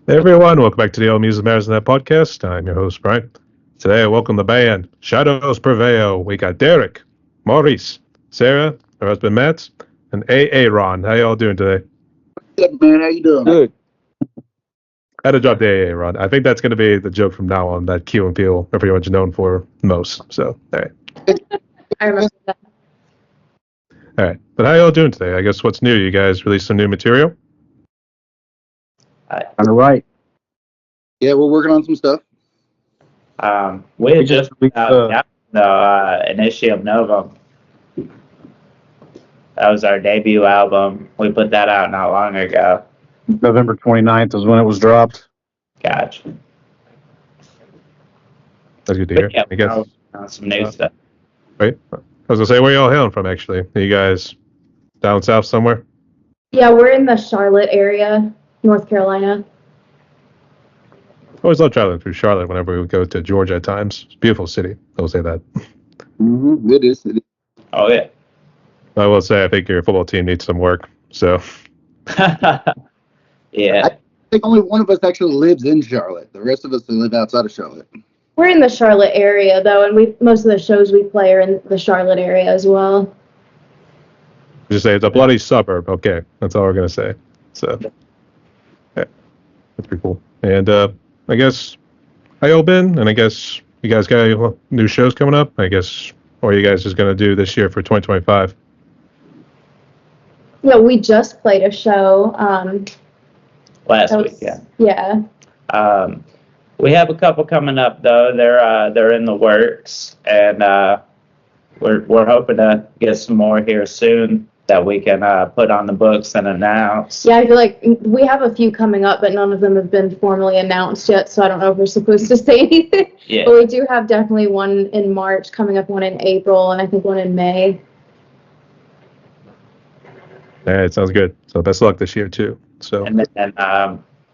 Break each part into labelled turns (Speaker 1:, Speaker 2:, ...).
Speaker 1: Hey everyone, welcome back to the All Music Matters Net podcast. I'm your host, Brian. Today I welcome the band Shadows Prevail. We got Derek, Maurice, Sarah, her husband Matt, and Ron. How y'all doing today?
Speaker 2: Good, man. How you doing?
Speaker 3: Good.
Speaker 1: I had to drop the Ron. I think that's going to be the joke from now on, that Q and Peel everyone's known for most. So, all right.
Speaker 4: I remember that.
Speaker 1: All right. But how y'all doing today? I guess what's new? You guys released some new material?
Speaker 3: All right.
Speaker 2: Yeah, we're working on some stuff.
Speaker 5: We had just
Speaker 3: released,
Speaker 5: Initium Novum. That was our debut album. We put that out not long ago.
Speaker 3: November 29th is when it was dropped.
Speaker 5: Gotcha.
Speaker 1: That's good to hear.
Speaker 5: Yeah,
Speaker 1: I guess.
Speaker 5: some new stuff.
Speaker 1: Right? I was going to say, where y'all hailing from, actually? Are you guys down south somewhere?
Speaker 4: Yeah, we're in the Charlotte area, North Carolina.
Speaker 1: I always love traveling through Charlotte whenever we go to Georgia at times. It's a beautiful city. I will say that.
Speaker 2: Mm-hmm. It is.
Speaker 5: Oh, yeah.
Speaker 1: I will say I think your football team needs some work. So
Speaker 5: Yeah.
Speaker 2: I think only one of us actually lives in Charlotte. The rest of us live outside of Charlotte.
Speaker 4: We're in the Charlotte area though, and most of the shows we play are in the Charlotte area as well.
Speaker 1: just say it's a bloody suburb. Okay, that's all we're gonna say. So yeah, that's pretty cool. And I guess how y'all been? And I guess you guys got new shows coming up. I guess what are you guys just gonna do this year for 2025?
Speaker 4: Yeah, we just played a show.
Speaker 5: Last
Speaker 4: that
Speaker 5: week,
Speaker 4: was-
Speaker 5: yeah.
Speaker 4: Yeah.
Speaker 5: We have a couple coming up though. They're in the works, and we're hoping to get some more here soon that we can put on the books and announce.
Speaker 4: Yeah, I feel like we have a few coming up, but none of them have been formally announced yet, so I don't know if we're supposed to say anything.
Speaker 5: Yeah.
Speaker 4: But we do have definitely one in March, coming up one in April, and I think one in May.
Speaker 1: Yeah, it sounds good. So best of luck this year too. So
Speaker 5: And then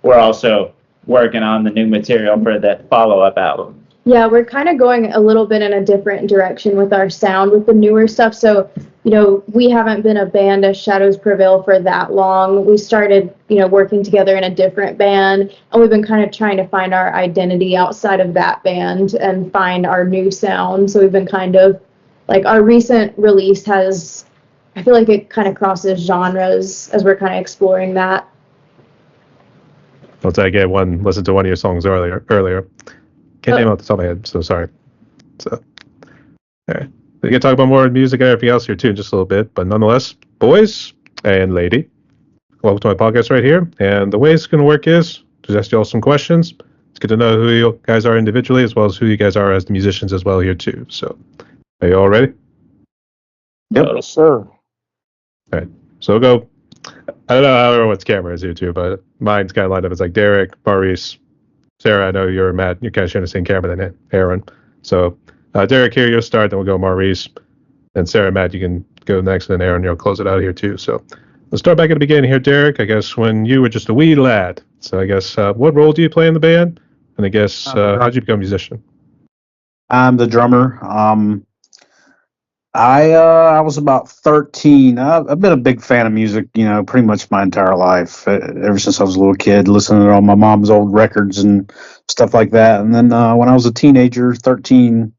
Speaker 5: we're also working on the new material for the follow-up album.
Speaker 4: Yeah, we're kind of going a little bit in a different direction with our sound with the newer stuff. So, we haven't been a band as Shadows Prevail for that long. We started, working together in a different band, and we've been kind of trying to find our identity outside of that band and find our new sound. So we've been kind of like our recent release I feel like it kind of crosses genres as we're kind of exploring that.
Speaker 1: once I get listen to one of your songs earlier. Can't name it off the top of my head, so sorry. So, all right. We can talk about more music and everything else here too in just a little bit, but nonetheless, boys and lady, welcome to my podcast right here. And the way it's going to work is to ask you all some questions. It's good to know who you guys are individually as well as who you guys are as the musicians as well here too. So, are you all ready?
Speaker 3: Yep.
Speaker 5: Totally.
Speaker 3: Sir.
Speaker 1: All right. So we'll go. I don't know how everyone's camera is here too, but mine's kind of lined up. It's like Derek, Maurice, Sarah. I know you're Matt. You're kind of sharing the same camera than Aaron. So Derek, here you'll start. Then we'll go Maurice, and Sarah, Matt. You can go next, and then Aaron, you'll close it out here too. So let's start back at the beginning here, Derek. I guess when you were just a wee lad. So I guess what role do you play in the band? And I guess how'd you become a musician?
Speaker 3: I'm the drummer. I was about 13. I've been a big fan of music, pretty much my entire life. Ever since I was a little kid, listening to all my mom's old records and stuff like that. And then when I was a teenager, 13,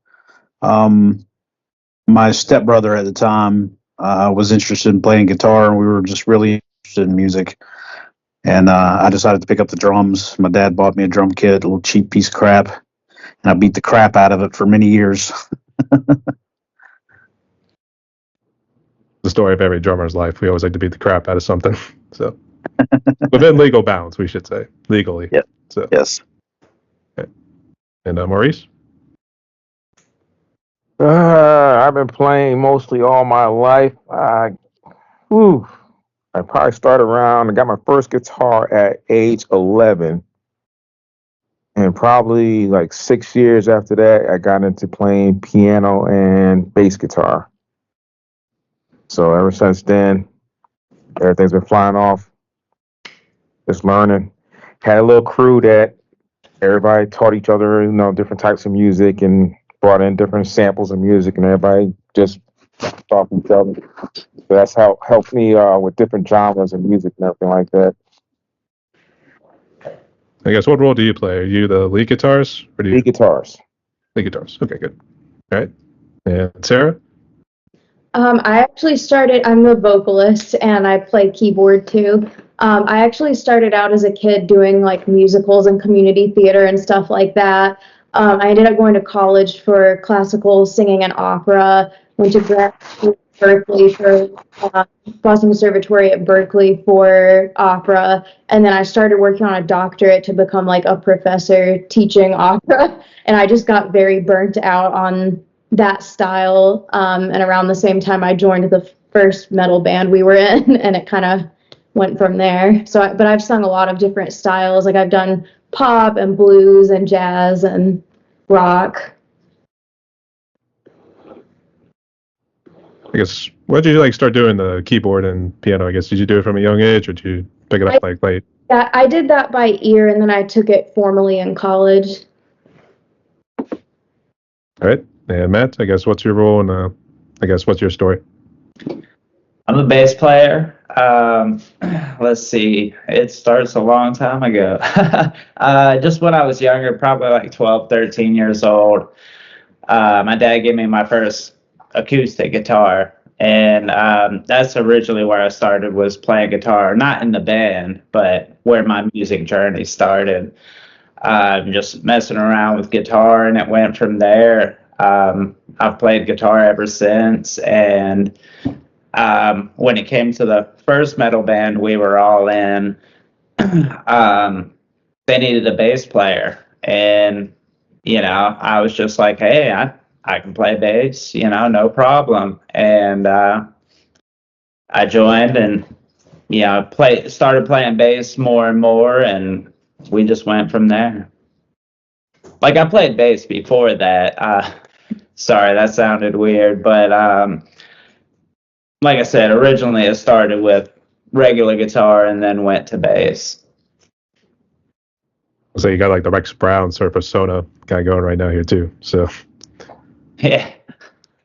Speaker 3: my stepbrother at the time was interested in playing guitar, and we were just really interested in music. And I decided to pick up the drums. My dad bought me a drum kit, a little cheap piece of crap, and I beat the crap out of it for many years.
Speaker 1: The story of every drummer's life. We always like to beat the crap out of something. So within legal bounds, we should say legally.
Speaker 3: Yep.
Speaker 1: So
Speaker 3: Yes.
Speaker 1: okay. And Maurice.
Speaker 6: I've been playing mostly all my life. I probably started around. I got my first guitar at age 11, and probably like 6 years after that, I got into playing piano and bass guitar. So ever since then, everything's been flying off. Just learning. Had a little crew that everybody taught each other, different types of music and brought in different samples of music, and everybody just taught each other. So that's how helped me with different genres of music and everything like that.
Speaker 1: I guess what role do you play? Are you the lead guitarist or do you
Speaker 6: Lead guitars.
Speaker 1: lead guitarist? Okay, good. All right. And Sarah?
Speaker 4: I actually I'm the vocalist and I play keyboard too. I actually started out as a kid doing like musicals and community theater and stuff like that. I ended up going to college for classical singing and opera, went to grad school at Berkeley for Boston Conservatory at Berkeley for opera, and then I started working on a doctorate to become like a professor teaching opera, and I just got very burnt out on that style. And around the same time, I joined the first metal band we were in, and it kind of went from there. But I've sung a lot of different styles. Like I've done pop and blues and jazz and rock.
Speaker 1: I guess when did you like start doing the keyboard and piano? I guess did you do it from a young age or did you pick it up like late?
Speaker 4: Yeah, I did that by ear, and then I took it formally in college.
Speaker 1: All right. And Matt, I guess what's your role and I guess what's your story?
Speaker 5: I'm a bass player. Let's see. It starts a long time ago. Just when I was younger, probably like 12, 13 years old, my dad gave me my first acoustic guitar. And that's originally where I started, was playing guitar, not in the band, but where my music journey started. Just messing around with guitar, and it went from there. I've played guitar ever since, and when it came to the first metal band we were all in, they needed a bass player, and I was just like, hey, I can play bass, no problem. And I joined, and started playing bass more and more, and we just went from there. Like I played bass before that. Sorry, that sounded weird, but like I said, originally it started with regular guitar and then went to bass.
Speaker 1: So you got like the Rex Brown sort of persona kind of going right now here too. So
Speaker 5: Yeah.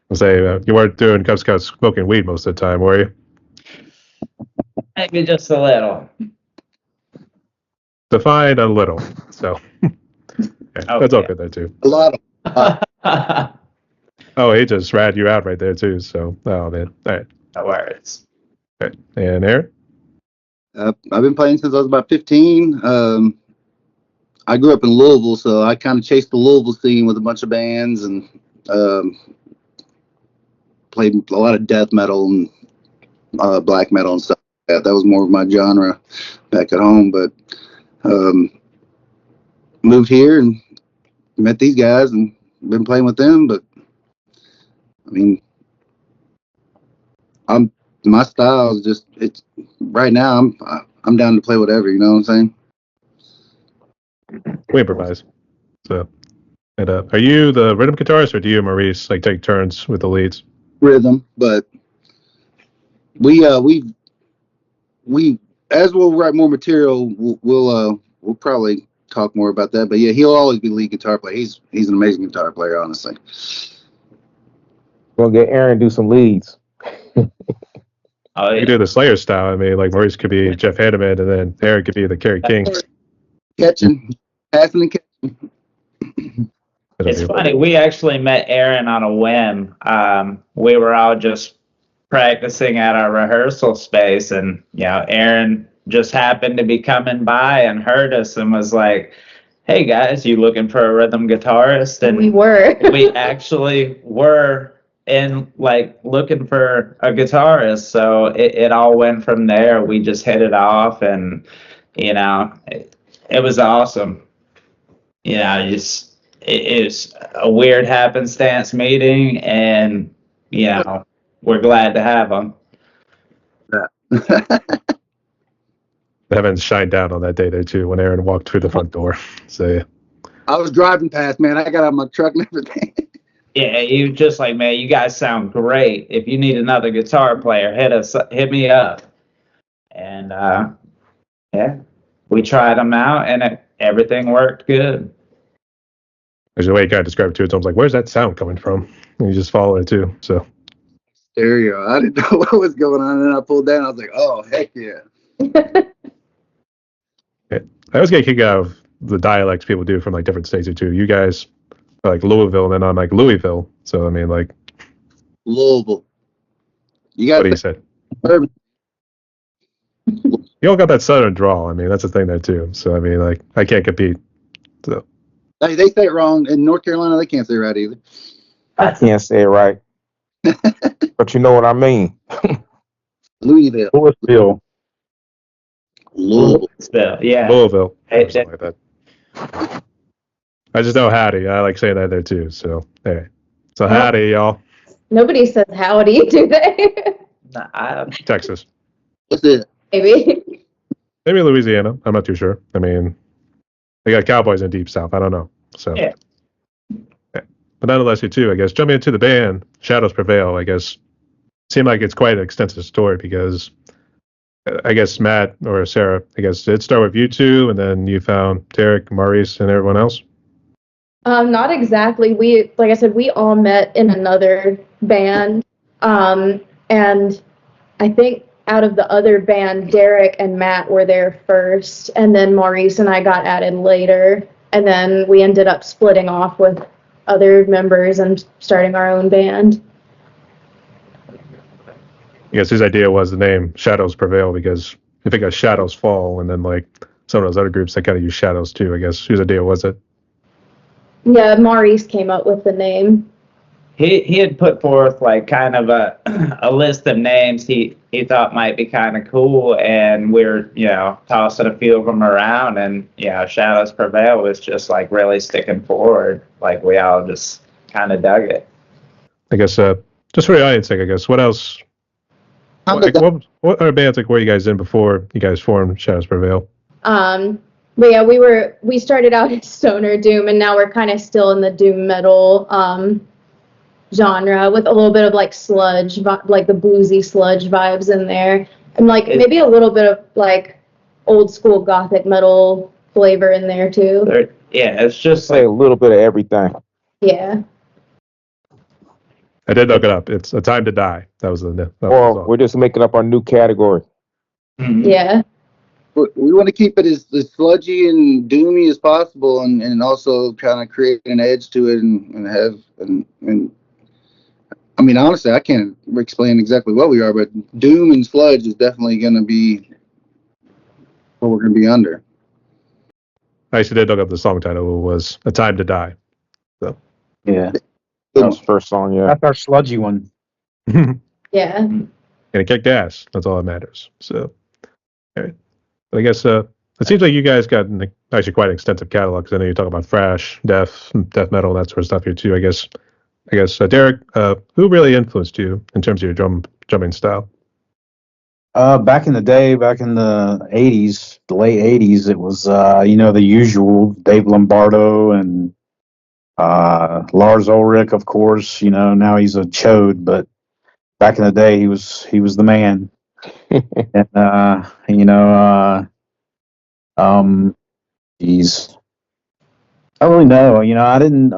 Speaker 1: I'll say you weren't doing Cub Scouts smoking weed most of the time, were you?
Speaker 5: Maybe just a little.
Speaker 1: Define a little. So yeah, that's all good there too.
Speaker 2: A lot of
Speaker 1: Oh, he just ratted you out right there too. So oh man. All right.
Speaker 5: No worries.
Speaker 1: All right. And Aaron?
Speaker 2: I've been playing since I was about 15. I grew up in Louisville, so I kind of chased the Louisville scene with a bunch of bands and played a lot of death metal and black metal and stuff like that. That was more of my genre back at home, but moved here and met these guys and been playing with them. But I mean, my style is just, it's right now I'm down to play whatever, you know what I'm saying?
Speaker 1: We improvise. So, and are you the rhythm guitarist, or do you and Maurice like take turns with the leads?
Speaker 2: Rhythm, but we as we'll write more material, we'll probably talk more about that. But yeah, he'll always be lead guitar player. He's an amazing guitar player, honestly.
Speaker 6: Gonna get Aaron to do some leads.
Speaker 5: Oh,
Speaker 1: You
Speaker 5: yeah.
Speaker 1: do the Slayer style. I mean, like Maurice could be Jeff Hanneman, and then Aaron could be the Kerry King.
Speaker 2: Catching, passing, and catching.
Speaker 5: It's funny. We actually met Aaron on a whim. We were all just practicing at our rehearsal space, and Aaron just happened to be coming by and heard us and was like, "Hey guys, you looking for a rhythm guitarist?" And
Speaker 4: We were.
Speaker 5: we actually were in like looking for a guitarist, so it all went from there. We just hit it off, and it was awesome. It was a weird happenstance meeting, and we're glad to have them.
Speaker 1: Heaven shined down on that day there too when Aaron walked through the front door. So yeah.
Speaker 2: I was driving past, man. I got out of my truck and everything.
Speaker 5: Yeah, you just like, man, you guys sound great. If you need another guitar player, hit me up. And we tried them out, and everything worked good.
Speaker 1: There's a way you kind of describe it too. It's almost like, where's that sound coming from? And you just follow it too. So
Speaker 2: Stereo. I didn't know what was going on, and then I pulled down. I was like, oh, heck yeah.
Speaker 1: I always get a kick out of the dialects people do from like different states too. You guys are like Louisville, and then I'm like Louisville. So I mean, like,
Speaker 2: Louisville. You
Speaker 1: what
Speaker 2: got
Speaker 1: do you
Speaker 2: to
Speaker 1: say?
Speaker 2: urban.
Speaker 1: You all got that southern drawl. I mean, that's the thing there too. So I mean, like, I can't compete. So
Speaker 2: They say it wrong. In North Carolina, they can't say it right either.
Speaker 6: I can't say it right, but you know what I mean.
Speaker 2: Louisville.
Speaker 3: Louisville.
Speaker 2: Louisville.
Speaker 5: Yeah.
Speaker 1: Louisville,
Speaker 5: Hey,
Speaker 1: or something like that. I just know howdy. I like saying that there too. So hey, so howdy, y'all.
Speaker 4: Nobody says howdy, do they?
Speaker 1: Texas,
Speaker 2: What's it?
Speaker 4: Maybe.
Speaker 1: maybe Louisiana. I'm not too sure. I mean, they got Cowboys in Deep South. I don't know. So,
Speaker 5: Yeah.
Speaker 1: But nonetheless, you too. I guess jumping into the band, Shadows Prevail. I guess seemed like it's quite an extensive story because I guess Matt or Sarah. I guess it started with you two, and then you found Derek, Maurice, and everyone else.
Speaker 4: Not exactly. Like I said, we all met in another band. And I think out of the other band, Derek and Matt were there first, and then Maurice and I got added later. And then we ended up splitting off with other members and starting our own band.
Speaker 1: I guess his idea was the name Shadows Prevail because if it got Shadows Fall, and then like some of those other groups that kind of use shadows too. I guess whose idea was it?
Speaker 4: Yeah, Maurice came up with the name.
Speaker 5: He had put forth like kind of a list of names he thought might be kind of cool, and we're tossing a few of them around, and Shadows Prevail was just like really sticking forward. Like we all just kind of dug it.
Speaker 1: I guess just for the audience sake, I guess what else? What other bands like were you guys in before you guys formed Shadows Prevail?
Speaker 4: But yeah, we started out in stoner doom, and now we're kind of still in the doom metal genre with a little bit of like sludge, like the bluesy sludge vibes in there, and like maybe a little bit of like old school gothic metal flavor in there too.
Speaker 5: It's just
Speaker 6: Say a little bit of everything.
Speaker 4: Yeah.
Speaker 1: I did look it up. It's A Time to Die. That was the.
Speaker 6: Or we're just making up our new category.
Speaker 4: Yeah.
Speaker 2: We want to keep it as sludgy and doomy as possible, and also kind of create an edge to it, and I mean, honestly, I can't explain exactly what we are, but doom and sludge is definitely going to be what we're going to be under.
Speaker 1: I actually did look up the song title. It was A Time to Die. So.
Speaker 3: Yeah.
Speaker 6: That was the first song, yeah.
Speaker 3: That's our sludgy one.
Speaker 4: Yeah.
Speaker 1: And it kicked ass. That's all that matters. So, all right. But I guess it seems like you guys got actually quite an extensive catalog. Because I know you talk about thrash, death metal, that sort of stuff here too. I guess, Derek, who really influenced you in terms of your drumming style?
Speaker 3: Back in the day, back in the 80s, the late 80s, it was, the usual Dave Lombardo and Lars Ulrich, of course. Now he's a chode, but back in the day, he was the man. And, geez. I don't really know. I didn't,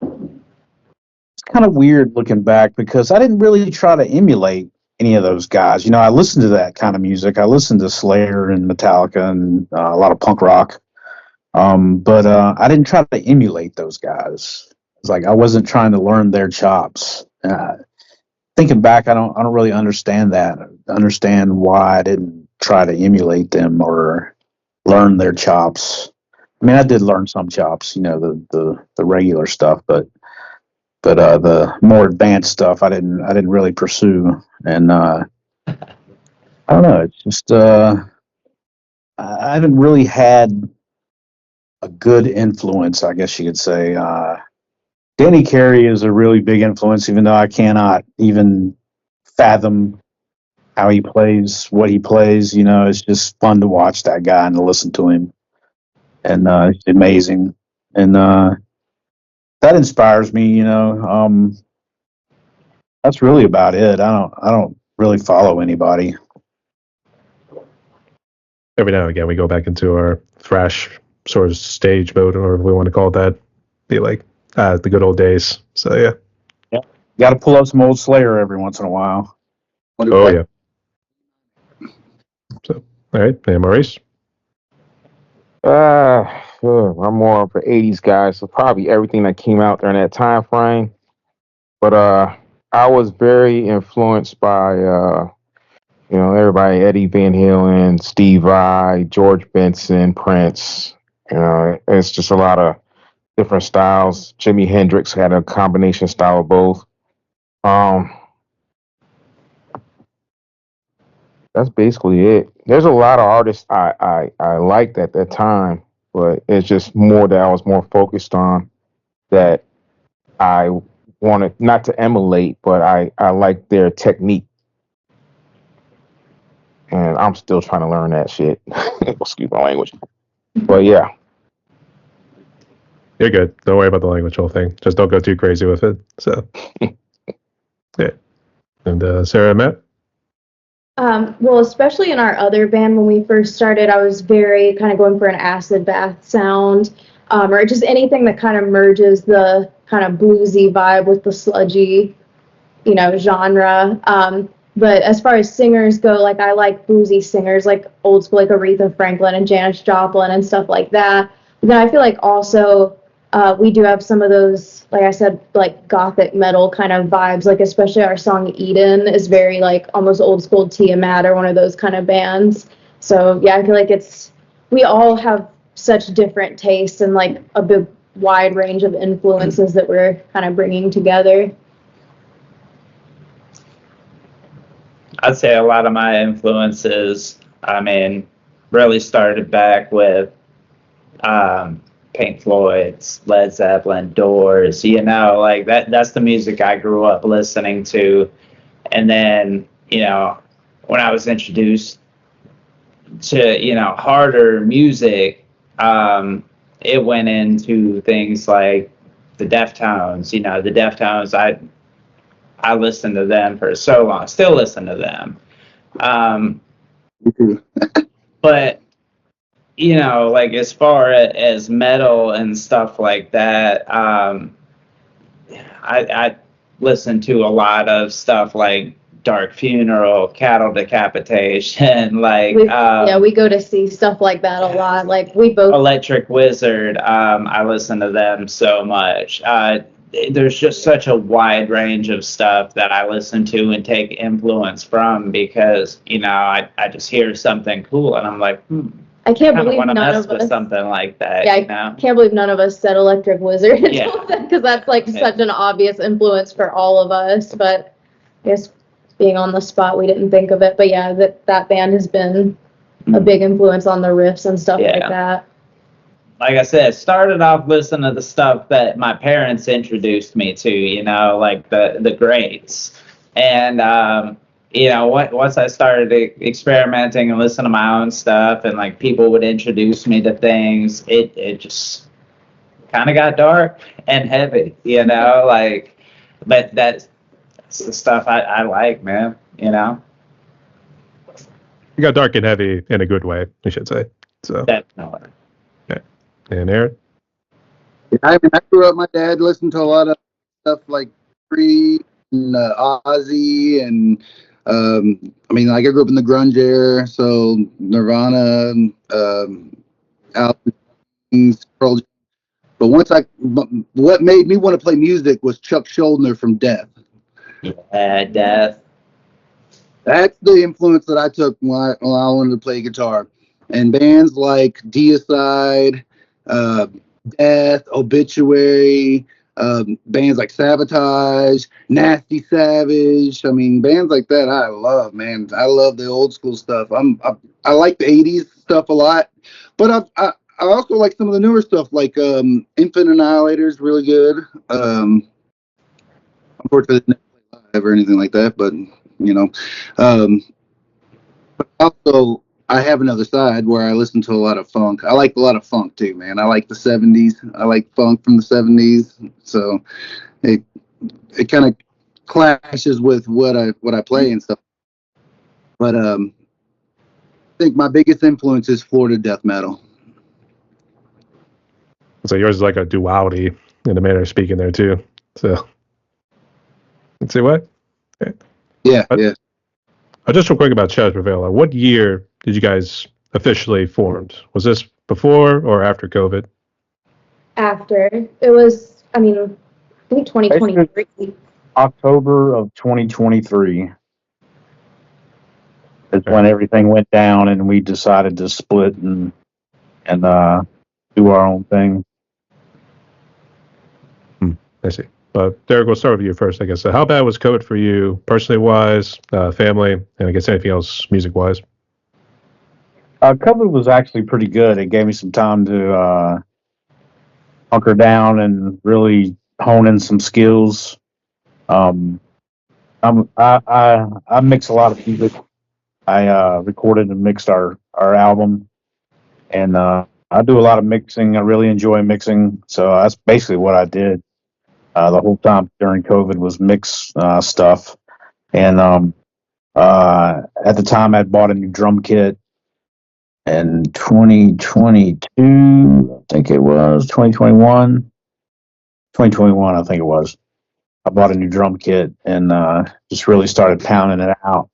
Speaker 3: it's kind of weird looking back because I didn't really try to emulate any of those guys. I listened to that kind of music. I listened to Slayer and Metallica and a lot of punk rock. But I didn't try to emulate those guys. It's like I wasn't trying to learn their chops. Thinking back, I don't really understand that. Understand why I didn't try to emulate them or learn their chops. I mean, I did learn some chops, the regular stuff, but the more advanced stuff I didn't really pursue. And I don't know. It's just I haven't really had a good influence, I guess you could say. Danny Carey is a really big influence, even though I cannot even fathom how he plays, what he plays. It's just fun to watch that guy and to listen to him. And it's amazing. And that inspires me, that's really about it. I don't really follow anybody.
Speaker 1: Every now and again, we go back into our thrash sort of stage mode, or if we want to call it that. Be like the good old days. So yeah.
Speaker 3: Got to pull up some old Slayer every once in a while.
Speaker 1: Oh yeah. So all right, and Maurice.
Speaker 6: I'm more of an '80s guy, so probably everything that came out during that time frame. But I was very influenced by everybody, Eddie Van Halen, Steve Vai, George Benson, Prince. It's just a lot of different styles. Jimi Hendrix had a combination style of both. Um, that's basically it. There's a lot of artists I liked at that time, but it's just more that I was more focused on that I wanted not to emulate, but I like their technique. And I'm still trying to learn that shit. Excuse my language. But yeah.
Speaker 1: You're good. Don't worry about the language whole thing. Just don't go too crazy with it. So, yeah. And Sarah and Matt?
Speaker 4: Well, especially in our other band, when we first started, I was very kind of going for an acid bath sound, or just anything that kind of merges the kind of bluesy vibe with the sludgy, genre. But as far as singers go, like I like bluesy singers, like old school, like Aretha Franklin and Janis Joplin and stuff like that. But then I feel like also we do have some of those, like I said, like gothic metal kind of vibes, like especially our song Eden is very like almost old school Tiamat or one of those kind of bands. So yeah, I feel like we all have such different tastes and like a big wide range of influences that we're kind of bringing together.
Speaker 5: I'd say a lot of my influences, really started back with Pink Floyd's, Led Zeppelin, Doors, like that's the music I grew up listening to. And then, when I was introduced to, harder music, it went into things like the Deftones, the Deftones, I listened to them for so long, still listen to them. But, like as far as metal and stuff like that, I listen to a lot of stuff like Dark Funeral, Cattle Decapitation, like
Speaker 4: we go to see stuff like that a lot. Like we both
Speaker 5: Electric Wizard. I listen to them so much. There's just such a wide range of stuff that I listen to and take influence from because I just hear something cool and I'm like,
Speaker 4: I can't believe
Speaker 5: want to
Speaker 4: none
Speaker 5: mess
Speaker 4: of
Speaker 5: with
Speaker 4: us.
Speaker 5: something like that.
Speaker 4: Yeah, I can't believe none of us said Electric Wizard
Speaker 5: Yeah.
Speaker 4: because that's like such an obvious influence for all of us. But I guess being on the spot, we didn't think of it. But yeah, that band has been a big influence on the riffs and stuff like that.
Speaker 5: Like I said, started off listening to the stuff that my parents introduced me to, like the greats. And, once I started experimenting and listening to my own stuff and like people would introduce me to things, it just kind of got dark and heavy, but that's the stuff I like, man,
Speaker 1: You got dark and heavy in a good way, I should say. So
Speaker 5: Definitely.
Speaker 1: Okay. And Aaron?
Speaker 2: I grew up, my dad listened to a lot of stuff like Free and Ozzy and I grew up in the grunge era, so Nirvana, Alice, Pearl Jam. But what made me want to play music was Chuck Schuldiner from Death.
Speaker 5: Yeah, Death.
Speaker 2: That's the influence that I took when I wanted to play guitar. And bands like Deicide, Death, Obituary, bands like Sabotage, Nasty Savage. Bands like that I love, man. I love the old school stuff. I like the 80s stuff a lot, but I also like some of the newer stuff, like Infant Annihilator is really good. Unfortunately, I didn't play live or anything like that, but but also I have another side where I listen to a lot of funk. I like a lot of funk too, man. I like the 70s. I like funk from the 70s. So it kind of clashes with what I play and stuff. But I think my biggest influence is Florida death metal.
Speaker 1: So yours is like a duality in the manner of speaking there too. So let's see what? Okay.
Speaker 2: Yeah.
Speaker 1: Just real quick about Shadows Prevail. What year did you guys officially formed? Was this before or after COVID?
Speaker 4: After. It was, I think 2023.
Speaker 3: October of 2023 is when everything went down, and we decided to split and do our own thing.
Speaker 1: I see. But Derek, we'll start with you first, I guess. So how bad was COVID for you, personally wise, family, and I guess anything else music wise?
Speaker 3: COVID was actually pretty good. It gave me some time to hunker down and really hone in some skills. I mix a lot of music. I recorded and mixed our album, and I do a lot of mixing. I really enjoy mixing, so that's basically what I did the whole time during COVID was mix stuff. And at the time, I bought a new drum kit. In 2022, I think it was 2021, I think it was. I bought a new drum kit and just really started pounding it out,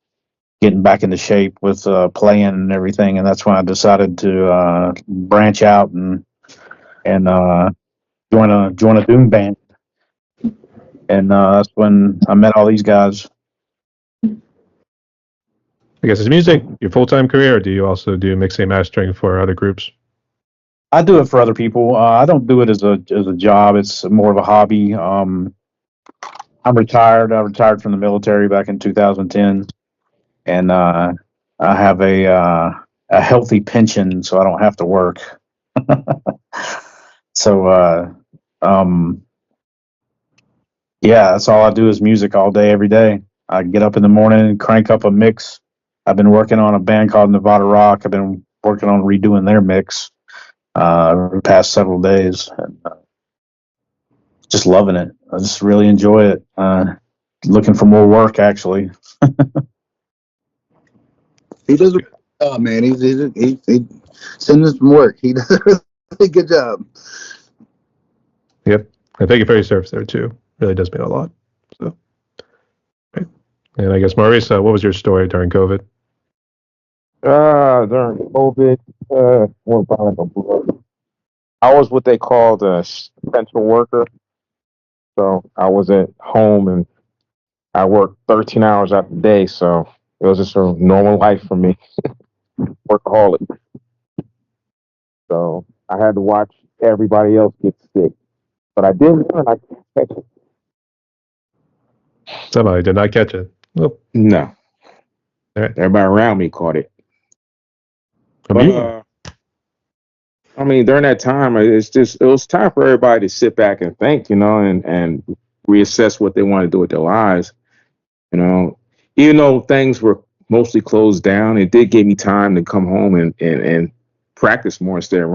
Speaker 3: getting back into shape with playing and everything. And that's when I decided to branch out and join a doom band. And that's when I met all these guys.
Speaker 1: I guess is music your full-time career, or do you also do mixing and mastering for other groups?
Speaker 3: I do it for other people. I don't do it as a job. It's more of a hobby. I'm retired. I retired from the military back in 2010, and I have a healthy pension, so I don't have to work. So yeah, that's all I do is music all day, every day. I get up in the morning and crank up a mix. I've been working on a band called Nevada Rock. I've been working on redoing their mix the past several days. And, just loving it. I just really enjoy it. Looking for more work, actually.
Speaker 2: He does a good job, man. He send us some work. He does a really good job.
Speaker 1: Yep. And thank you for your service there too. Really does mean a lot. So, right. And I guess Maurice, what was your story during COVID?
Speaker 6: During COVID, I was what they called a essential worker. So I was at home and I worked 13 hours out the day. So it was just a normal life for me. Workaholic. So I had to watch everybody else get sick. But I didn't learn. I can't catch it.
Speaker 1: Somebody did not catch it. Oh.
Speaker 6: No.
Speaker 1: All right.
Speaker 6: Everybody around me caught it.
Speaker 1: But,
Speaker 6: I mean, during that time, it was time for everybody to sit back and think, and reassess what they want to do with their lives. Even though things were mostly closed down, it did give me time to come home and practice more instead of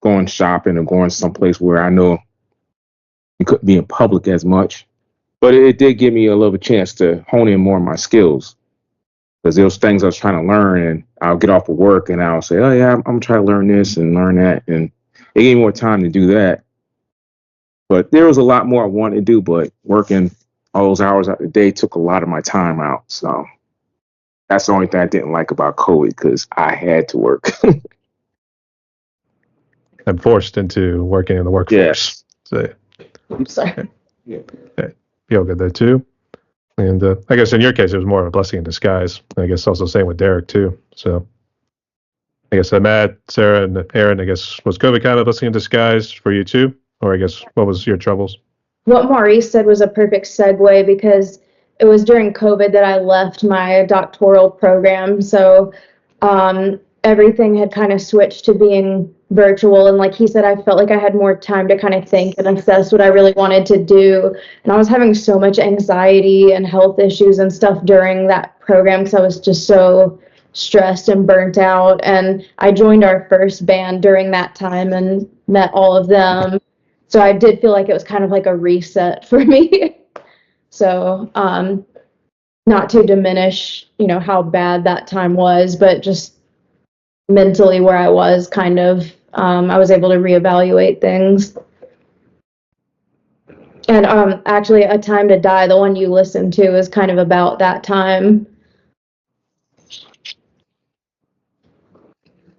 Speaker 6: going shopping or going someplace where I know you couldn't be in public as much. But it did give me a little chance to hone in more on my skills. Because there was things I was trying to learn, and I'll get off of work and I'll say, oh yeah, I'm going to try to learn this and learn that. And it gave me more time to do that. But there was a lot more I wanted to do, but working all those hours out of the day took a lot of my time out. So that's the only thing I didn't like about COVID, because I had to work.
Speaker 1: I'm forced into working in the workforce.
Speaker 6: Yes.
Speaker 1: So,
Speaker 4: I'm sorry.
Speaker 6: Yeah.
Speaker 1: feel good there too. And I guess in your case, it was more of a blessing in disguise. I guess also same with Derek too. So I guess Matt, Sarah, and Aaron, I guess, was COVID kind of a blessing in disguise for you too? Or I guess, what was your troubles?
Speaker 4: What Maurice said was a perfect segue because it was during COVID that I left my doctoral program. So everything had kind of switched to being virtual. And like he said, I felt like I had more time to kind of think and assess what I really wanted to do. And I was having so much anxiety and health issues and stuff during that program because I was just so stressed and burnt out. And I joined our first band during that time and met all of them. So I did feel like it was kind of like a reset for me. So not to diminish, how bad that time was, but just mentally where I was kind of, I was able to reevaluate things. And actually, A Time to Die, the one you listened to, is kind of about that time.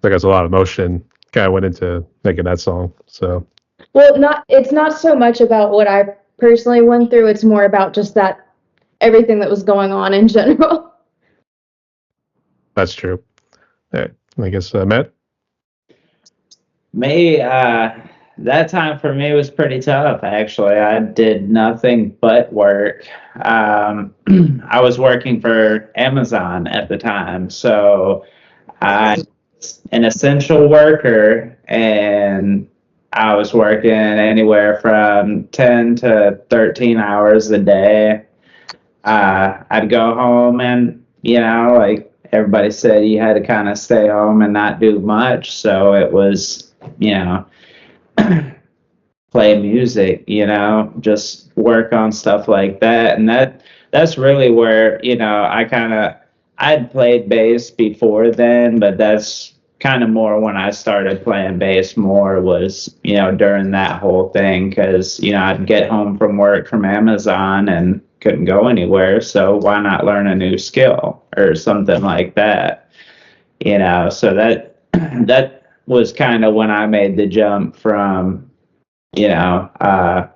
Speaker 1: there's a lot of emotion kind of went into making that song. So
Speaker 4: Well, it's not so much about what I personally went through. It's more about just that everything that was going on in general.
Speaker 1: that's true. All right. I guess Matt.
Speaker 5: Me, that time for me was pretty tough, actually. I did nothing but work. I was working for Amazon at the time, so I was an essential worker, and I was working anywhere from 10 to 13 hours a day. I'd go home and, like everybody said, you had to kind of stay home and not do much. So it was, play music, just work on stuff like that. And that's really where, I'd played bass before then, but that's kind of more when I started playing bass more was, during that whole thing. Cause, I'd get home from work from Amazon and couldn't go anywhere. So why not learn a new skill or something like that? So that was kind of when I made the jump from, guitar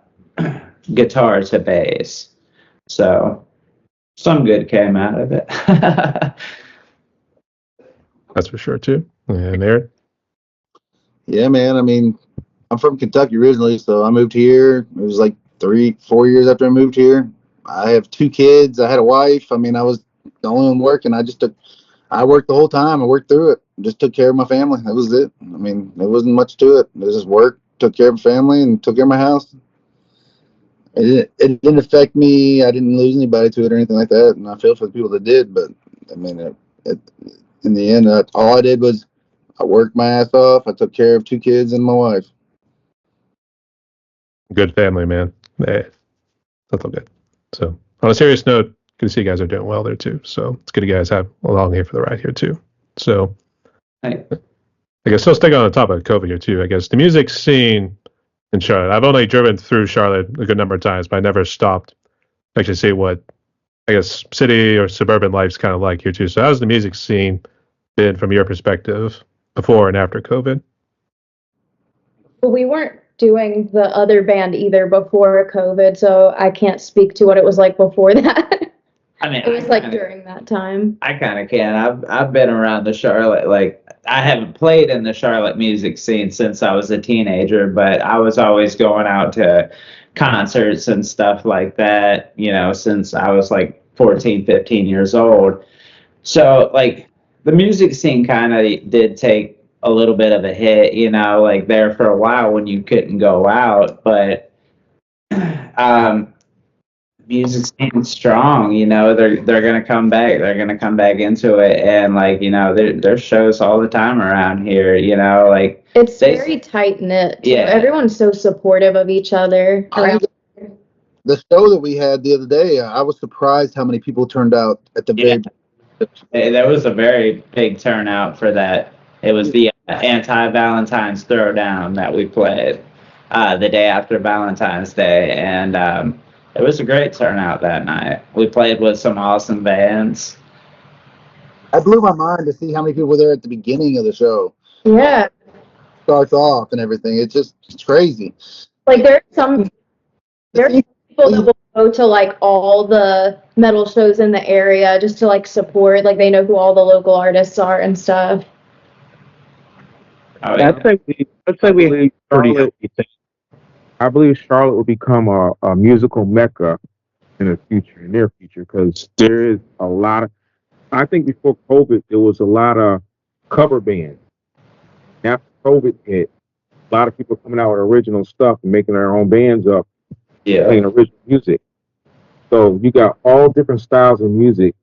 Speaker 5: to bass. So some good came out of it.
Speaker 1: That's for sure too. And Aaron.
Speaker 2: Yeah, man. I mean, I'm from Kentucky originally, so I moved here. It was like 3-4 years after I moved here. I have 2 kids. I had a wife. I mean, I was the only one working. I worked the whole time. I worked through it. Just took care of my family. That was it. I mean, there wasn't much to it. It was just work, took care of my family, and took care of my house. It didn't affect me. I didn't lose anybody to it or anything like that. And I feel for the people that did. But, I mean, in the end, all I did was I worked my ass off. I took care of 2 kids and my wife.
Speaker 1: Good family, man. Hey, that's all good. So on a serious note, good to see you guys are doing well there too. So it's good you guys have along here for the ride here too. So
Speaker 5: Hey.
Speaker 1: I guess still sticking on the topic of COVID here too. I guess the music scene in Charlotte. I've only driven through Charlotte a good number of times, but I never stopped to actually see what I guess city or suburban life's kind of like here too. So how's the music scene been from your perspective before and after COVID?
Speaker 4: But we weren't doing the other band either before COVID, so I can't speak to what it was like before that.
Speaker 5: I mean,
Speaker 4: It was like during that time.
Speaker 5: I kind of can. I've been around the Charlotte, like I haven't played in the Charlotte music scene since I was a teenager, but I was always going out to concerts and stuff like that, since I was like 14, 15 years old. So like the music scene kind of did take a little bit of a hit, like there for a while when you couldn't go out, but music seems strong, they're gonna come back. They're gonna come back into it, and like there's shows all the time around here. Like
Speaker 4: it's very tight knit.
Speaker 5: Yeah,
Speaker 4: everyone's so supportive of each other.
Speaker 2: The show that we had the other day, I was surprised how many people turned out at the very.
Speaker 5: There was a very big turnout for that. It was the anti-Valentine's Throwdown that we played the day after Valentine's Day, and it was a great turnout that night. We played with some awesome bands.
Speaker 2: I blew my mind to see how many people were there at the beginning of the show.
Speaker 4: Yeah.
Speaker 2: Starts off and everything. It's crazy.
Speaker 4: Like there's people that will go to like all the metal shows in the area just to like support. Like they know who all the local artists are and stuff.
Speaker 5: Oh, yeah.
Speaker 6: I believe Charlotte will become a musical mecca in the near future, because there is a lot of. I think before COVID, there was a lot of cover bands. After COVID hit, a lot of people coming out with original stuff and making their own bands up, playing original music. So you got all different styles of music: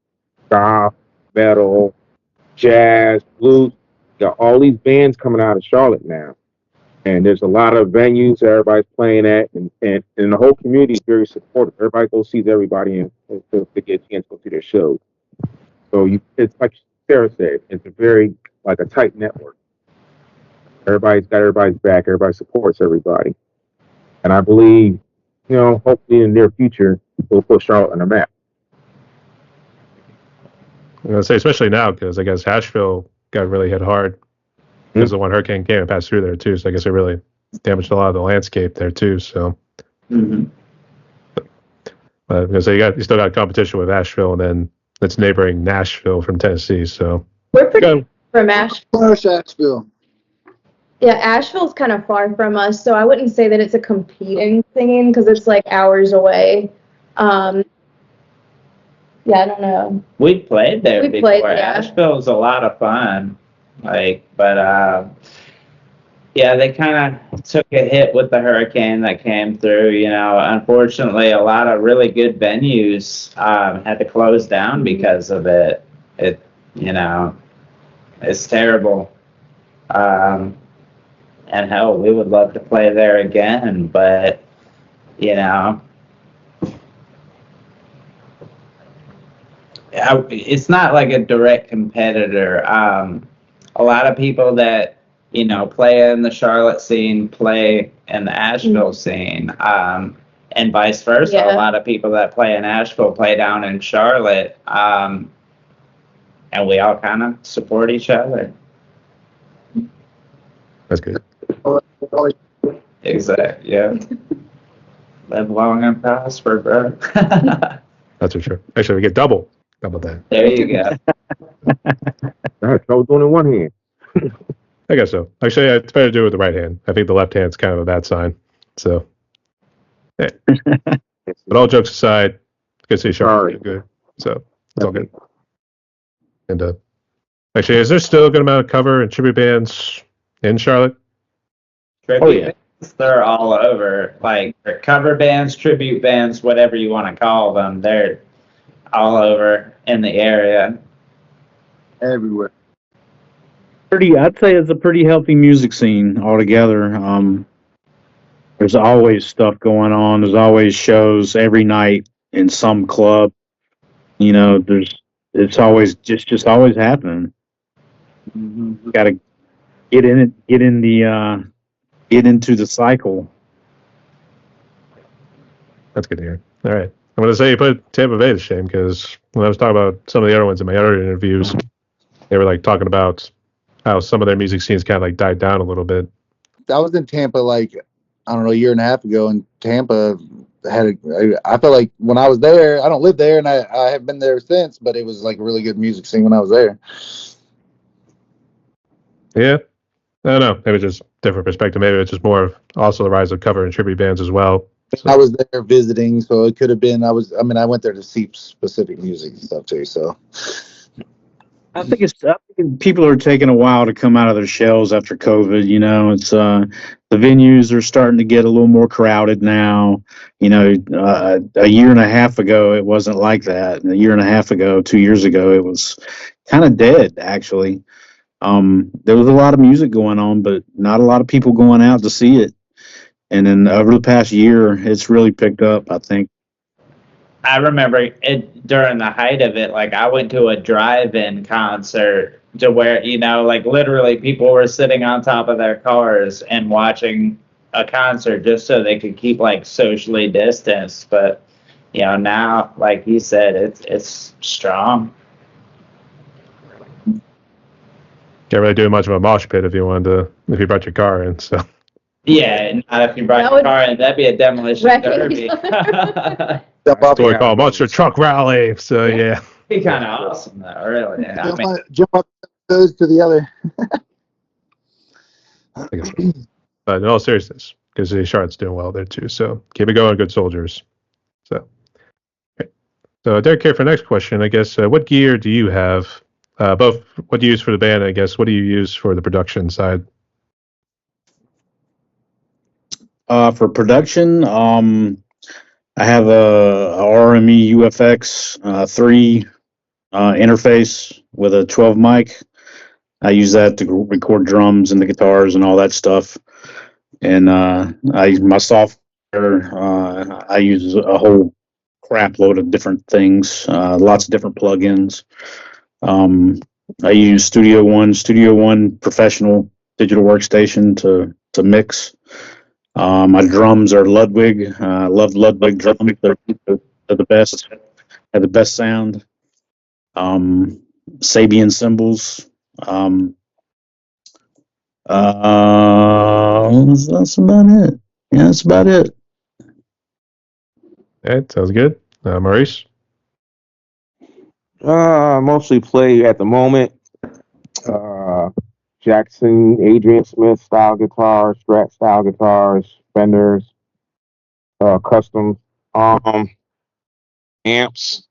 Speaker 6: goth, metal, jazz, blues. You got all these bands coming out of Charlotte now. And there's a lot of venues that everybody's playing at, and the whole community is very supportive. Everybody goes see everybody and to get a chance to go see their shows. So it's like Sarah said, it's a very like a tight network. Everybody's got everybody's back. Everybody supports everybody, and I believe, hopefully in the near future we'll put Charlotte on the map.
Speaker 1: I'm gonna say especially now because I guess Asheville got really hit hard because the one hurricane came and passed through there too. So I guess it really damaged a lot of the landscape there too. So,
Speaker 5: Mm-hmm.
Speaker 1: because you still got competition with Asheville, and then it's neighboring Nashville from Tennessee. So
Speaker 4: We're pretty
Speaker 1: Go.
Speaker 4: from Asheville.
Speaker 2: Rush Asheville.
Speaker 4: Yeah, Asheville's kind of far from us, so I wouldn't say that it's a competing thing because it's like hours away. Yeah, I don't know.
Speaker 5: We played there
Speaker 4: We
Speaker 5: before.
Speaker 4: played, yeah.
Speaker 5: Asheville's a lot of fun. Yeah, they kind of took a hit with the hurricane that came through. Unfortunately, a lot of really good venues had to close down because of it. It's terrible. And hell, we would love to play there again, but it's not like a direct competitor. A lot of people that play in the Charlotte scene play in the Asheville scene, and vice versa.
Speaker 4: Yeah.
Speaker 5: A lot of people that play in Asheville play down in Charlotte, and we all kind of support each other.
Speaker 1: that's good.
Speaker 5: Exactly. Yeah. Live long and prosper, bro.
Speaker 1: That's for sure. Actually, we get double that.
Speaker 5: There you go.
Speaker 6: That's I was doing it in one hand.
Speaker 1: I guess so. Actually, yeah, it's better to do it with the right hand. I think the left hand's kind of a bad sign. So, yeah. But all jokes aside, good to see Charlotte doing good. So it's all good. And actually, is there still a good amount of cover and tribute bands in Charlotte?
Speaker 5: Tribute bands, they're all over. Like they're cover bands, tribute bands, whatever you want to call them. They're all over in the area.
Speaker 2: Everywhere.
Speaker 3: I'd say it's a pretty healthy music scene altogether. There's always stuff going on. There's always shows every night in some club. It's always just always happening.
Speaker 5: Mm-hmm.
Speaker 3: Got to get in it, get into the cycle.
Speaker 1: That's good to hear. All right. I'm going to say you put Tampa Bay to shame because when I was talking about some of the other ones in my other interviews, they were like talking about how some of their music scenes kind of like died down a little bit.
Speaker 2: I was in Tampa like, I don't know, a year and a half ago, and Tampa I felt like when I was there, I don't live there, and I have been there since, but it was like a really good music scene when I was there.
Speaker 1: Yeah. I don't know. Maybe just different perspective. Maybe it's just more of also the rise of cover and tribute bands as well. So.
Speaker 2: I was there visiting, so it could have been. I went there to see specific music and stuff too. So
Speaker 3: I think people are taking a while to come out of their shells after COVID. It's the venues are starting to get a little more crowded now. A year and a half ago it wasn't like that. And a year and a half ago, 2 years ago, it was kind of dead actually. There was a lot of music going on, but not a lot of people going out to see it. And then over the past year, it's really picked up, I think.
Speaker 5: I remember it during the height of it. Like I went to a drive-in concert to where, like literally people were sitting on top of their cars and watching a concert just so they could keep like socially distanced. But, now, like you said, it's strong.
Speaker 1: Can't really do much of a mosh pit if you brought your car in. So.
Speaker 5: Yeah, not if you brought your car in. That'd be a demolition derby.
Speaker 1: That's what we call monster truck rally. So yeah.
Speaker 5: Be kind of awesome though, really. Yeah,
Speaker 2: jump up those to the other.
Speaker 1: But in all seriousness, because the Charlotte's doing well there too. So keep it going, good soldiers. So, okay. So Derek, here for the next question. I guess what gear do you have? Both what do you use for the band? I guess what do you use for the production side?
Speaker 3: For production, I have a RME UFX 3 interface with a 12 mic. I use that to record drums and the guitars and all that stuff. And I use my software. I use a whole crap load of different things, lots of different plugins. I use Studio One professional digital workstation to mix. My drums are Ludwig. I love Ludwig drums. They're the best. Have the best sound. Sabian cymbals. That's about it. Yeah, that's about it.
Speaker 1: All right, sounds good. Maurice?
Speaker 6: Mostly play at the moment. Jackson, Adrian Smith style guitars, Strat style guitars, Fenders, custom amps.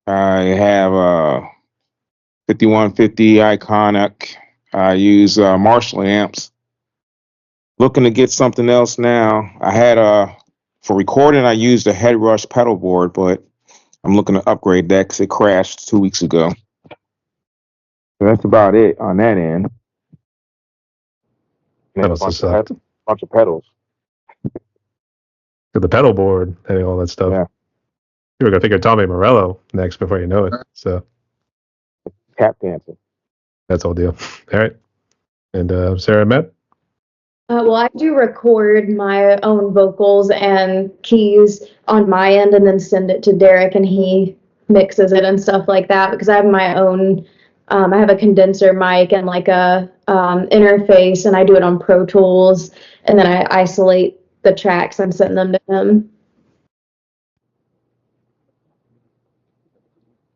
Speaker 6: I have 5150 Iconic. I use Marshall amps. Looking to get something else now. I had for recording, I used a Headrush pedal board, but I'm looking to upgrade that because it crashed 2 weeks ago. So that's about it on that end. And
Speaker 1: That
Speaker 6: then
Speaker 1: must have sucked.
Speaker 6: bunch of pedals.
Speaker 1: The pedal board and all that stuff.
Speaker 6: Yeah.
Speaker 1: You were going to figure Tommy Morello next before you know it. So
Speaker 6: Tap dancing.
Speaker 1: that's all deal. All right. And Sarah and Matt?
Speaker 4: Well, I do record my own vocals and keys on my end and then send it to Derek and he mixes it and stuff like that because I have my own, I have a condenser mic and like a interface and I do it on Pro Tools and then I isolate the tracks and send them to him.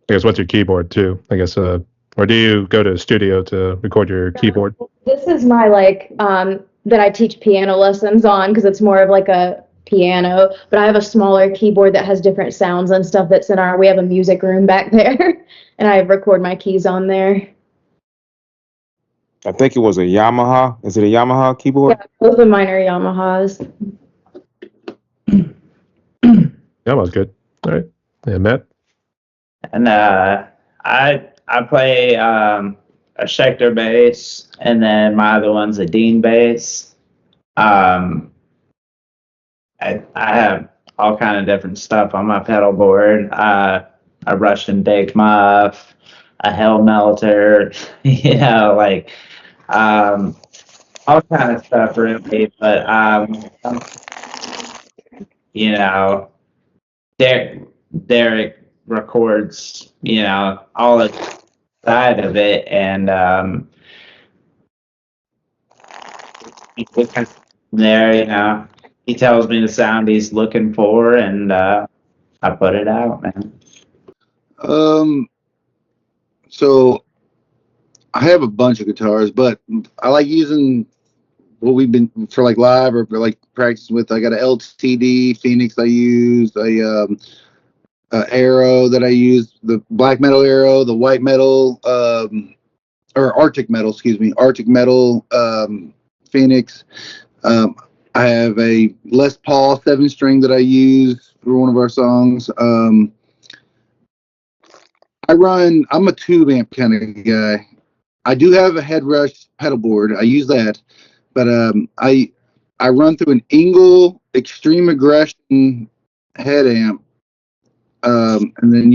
Speaker 1: I guess what's your keyboard too? I guess, or do you go to a studio to record your keyboard?
Speaker 4: This is my that I teach piano lessons on because it's more of like a piano, but I have a smaller keyboard that has different sounds and stuff that's we have a music room back there and I record my keys on there.
Speaker 6: I think it was a Yamaha. Is it a Yamaha keyboard?
Speaker 4: Yeah, both of mine are Yamahas.
Speaker 1: That was good. All right. And Matt?
Speaker 5: And I play a Schecter bass, and then my other one's a Dean bass. I have all kind of different stuff on my pedal board. A Russian Big Muff, a Hell Melter, all kind of stuff really. But Derek records, all the side of it, and there, he tells me the sound he's looking for, and I put it out, man.
Speaker 2: So I have a bunch of guitars, but I like using what we've been for like live or for like practice with. I got an LTD Phoenix I use, a Arrow that I use, the black metal Arrow, the white metal, or Arctic metal, excuse me, Arctic metal Phoenix. I have a Les Paul 7-string that I use for one of our songs. I'm a tube amp kind of guy. I do have a Headrush pedal board. I use that, but I run through an Engel Extreme Aggression head amp, and then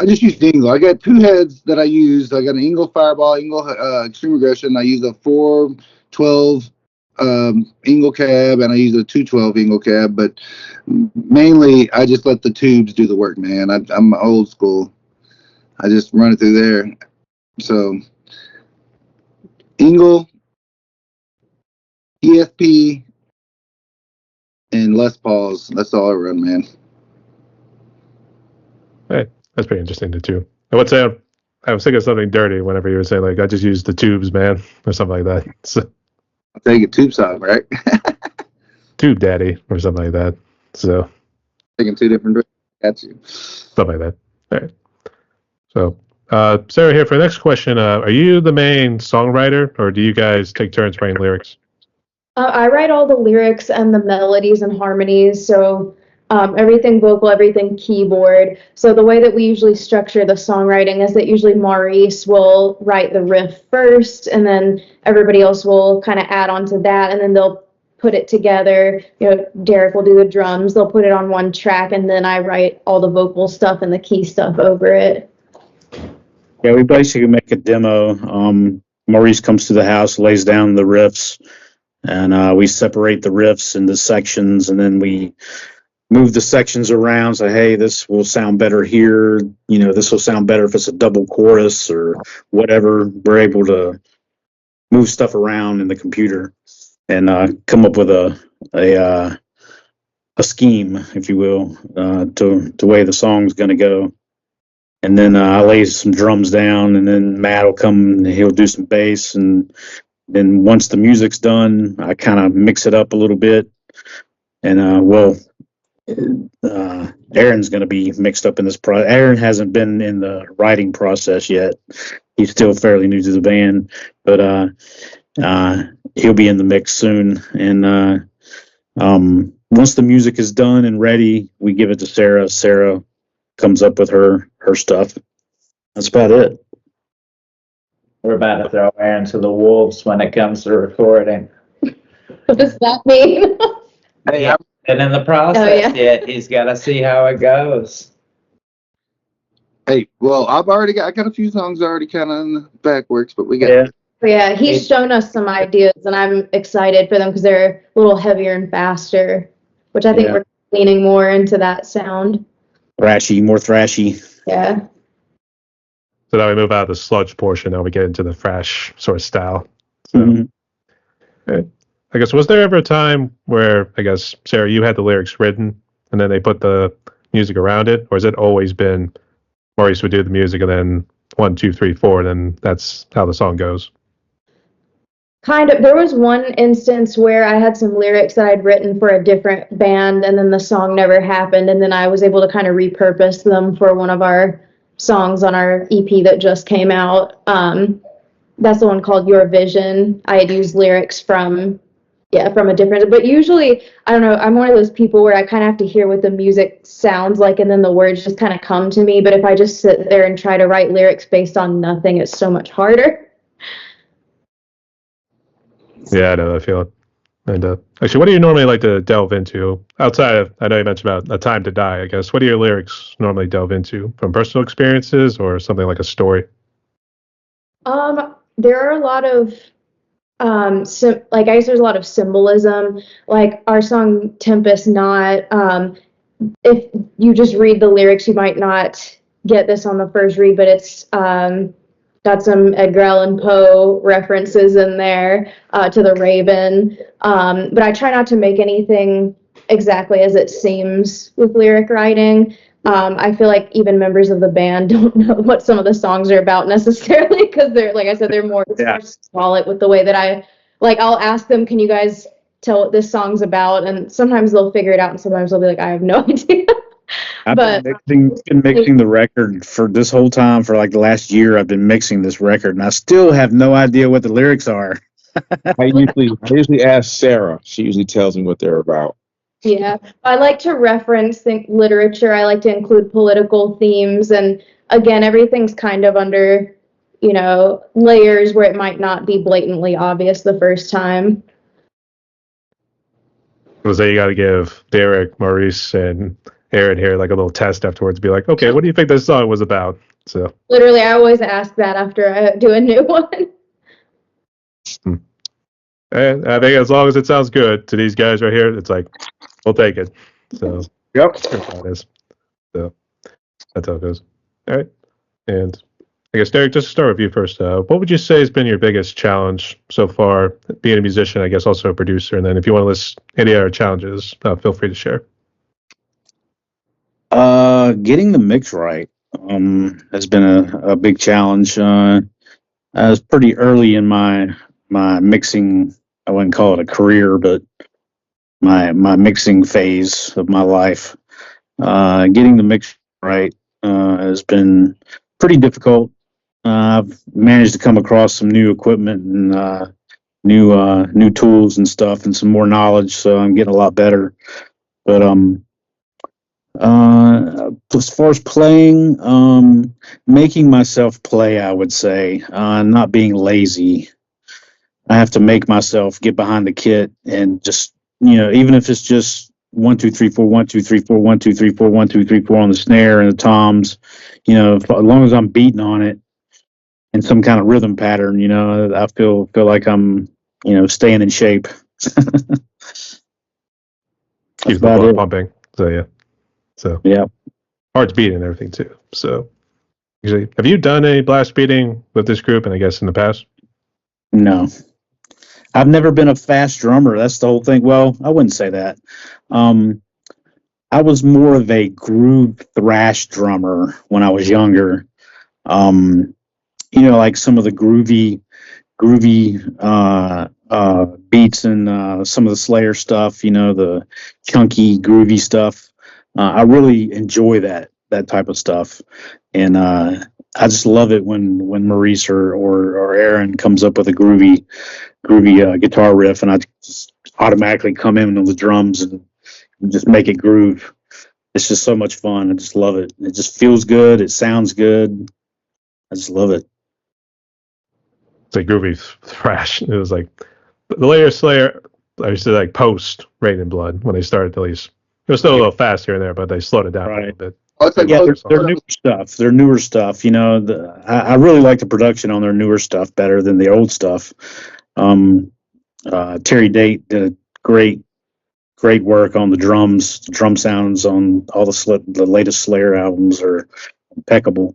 Speaker 2: I just use Engel. I got two heads that I use. I got an Engel Fireball, Engel Extreme Aggression. I use a 412 Engel cab, and I use a 212 Engel cab. But mainly, I just let the tubes do the work, man. I'm old school. I just run it through there. So Engel, ESP, and Les Pauls. That's all I run, man.
Speaker 1: Hey, that's pretty interesting too. I would say I was thinking of something dirty whenever you were saying like I just use the tubes, man, or something like that. So,
Speaker 2: I'll take a tube song, right?
Speaker 1: Tube daddy or something like that. So
Speaker 2: Taking two different directions. Got you.
Speaker 1: stuff like that. All right. So Sarah here for the next question. Are you the main songwriter or do you guys take turns writing lyrics?
Speaker 4: I write all the lyrics and the melodies and harmonies, so everything vocal, everything keyboard. So the way that we usually structure the songwriting is that usually Maurice will write the riff first, and then everybody else will kind of add on to that, and then they'll put it together. Derek will do the drums, they'll put it on one track, and then I write all the vocal stuff and the key stuff over it.
Speaker 3: Yeah, we basically make a demo. Maurice comes to the house, lays down the riffs, and we separate the riffs into sections, and then we move the sections around. Say, hey, this will sound better here. This will sound better if it's a double chorus or whatever. We're able to move stuff around in the computer and come up with a scheme, if you will, to the way the song's going to go. And then I lay some drums down, and then Matt will come and he'll do some bass. And then once the music's done, I kind of mix it up a little bit. And Aaron's going to be mixed up in this process. Aaron hasn't been in the writing process yet. He's still fairly new to the band, but he'll be in the mix soon. And once the music is done and ready, we give it to Sarah. Sarah comes up with her stuff. That's about it.
Speaker 5: We're about to throw Aaron to the wolves when it comes to recording.
Speaker 4: What does that mean?
Speaker 2: Hey,
Speaker 5: And in the process yet, he's got to see how it goes.
Speaker 2: well, I got a few songs already kind of in the back works, but we got.
Speaker 4: Yeah, he's shown us some ideas, and I'm excited for them because they're a little heavier and faster, which I think we're leaning more into that sound.
Speaker 3: More thrashy.
Speaker 4: Yeah.
Speaker 1: So now we move out of the sludge portion, now we get into the thrash sort of style. So, I guess, was there ever a time where, I guess, Sarah, you had the lyrics written and then they put the music around it? Or has it always been Maurice would do the music and then 1, 2, 3, 4, and then that's how the song goes?
Speaker 4: Kind of. There was one instance where I had some lyrics that I'd written for a different band, and then the song never happened, and then I was able to kind of repurpose them for one of our songs on our EP that just came out. That's the one called Your Vision. I had used lyrics from a different, but usually, I don't know, I'm one of those people where I kind of have to hear what the music sounds like, and then the words just kind of come to me. But if I just sit there and try to write lyrics based on nothing, it's so much harder.
Speaker 1: Yeah, I know that feeling. And actually, what do you normally like to delve into outside of? I know you mentioned about A Time to Die. I guess, what do your lyrics normally delve into, from personal experiences or something like a story?
Speaker 4: There are a lot of I guess there's a lot of symbolism. Like our song Tempest Not. If you just read the lyrics, you might not get this on the first read, but it's got some Edgar Allan Poe references in there to the Raven. But I try not to make anything exactly as it seems with lyric writing. I feel like even members of the band don't know what some of the songs are about necessarily, because they're, like I said, they're more symbolic with the way that I'll ask them, can you guys tell what this song's about? And sometimes they'll figure it out, and sometimes they'll be like, I have no idea.
Speaker 3: I've been mixing the record for this whole time. For like the last year, I've been mixing this record, and I still have no idea what the lyrics are.
Speaker 6: I usually ask Sarah. She usually tells me what they're about.
Speaker 4: Yeah, I like to reference literature. I like to include political themes, and again, everything's kind of under, layers where it might not be blatantly obvious the first time.
Speaker 1: So you got to give Derek, Maurice, and Aaron here like a little test afterwards. Be like, okay, what do you think this song was about? So
Speaker 4: literally, I always ask that after I do a new one.
Speaker 1: And I think as long as it sounds good to these guys right here, it's like, we'll take it. So
Speaker 6: Yep.
Speaker 1: that's how it is. So that's how it goes. All right. And I guess, Derek, just to start with you first, what would you say has been your biggest challenge so far, being a musician, I guess also a producer? And then if you want to list any other challenges, feel free to share.
Speaker 3: Getting the mix right has been a big challenge. I was pretty early in my mixing. I wouldn't call it a career, but my mixing phase of my life. Getting the mix right has been pretty difficult. I've managed to come across some new equipment and new tools and stuff, and some more knowledge, so I'm getting a lot better. But as far as playing, making myself play, I would say, not being lazy. I have to make myself get behind the kit and just, even if it's just 1, 2, 3, 4, 1, 2, 3, 4, 1, 2, 3, 4, 1, 2, 3, 4 on the snare and the toms, as long as I'm beating on it in some kind of rhythm pattern, I feel like I'm, staying in shape.
Speaker 1: Keep the blood pumping. So yeah, so
Speaker 3: Yeah.
Speaker 1: hard to beat and everything too. So usually, have you done a blast beating with this group? And I guess in the past.
Speaker 3: No. I've never been a fast drummer. That's the whole thing. Well, I wouldn't say that. I was more of a groove thrash drummer when I was younger. Like some of the groovy beats and some of the Slayer stuff, the chunky, groovy stuff. I really enjoy that type of stuff. And I just love it when Maurice or Aaron comes up with a groovy guitar riff, and I just automatically come in on the drums and just make it groove. It's just so much fun. I just love it. It just feels good. It sounds good. I just love it.
Speaker 1: It's like groovy thrash. It was like the layer Slayer. I used to like post Rain and Blood when they started. At least it was still a little fast here and there, but they slowed it down a little bit.
Speaker 3: Yeah, they're newer stuff. They're newer stuff. I really like the production on their newer stuff better than the old stuff. Terry Date did great work on the drums. The drum sounds on all the latest Slayer albums are impeccable.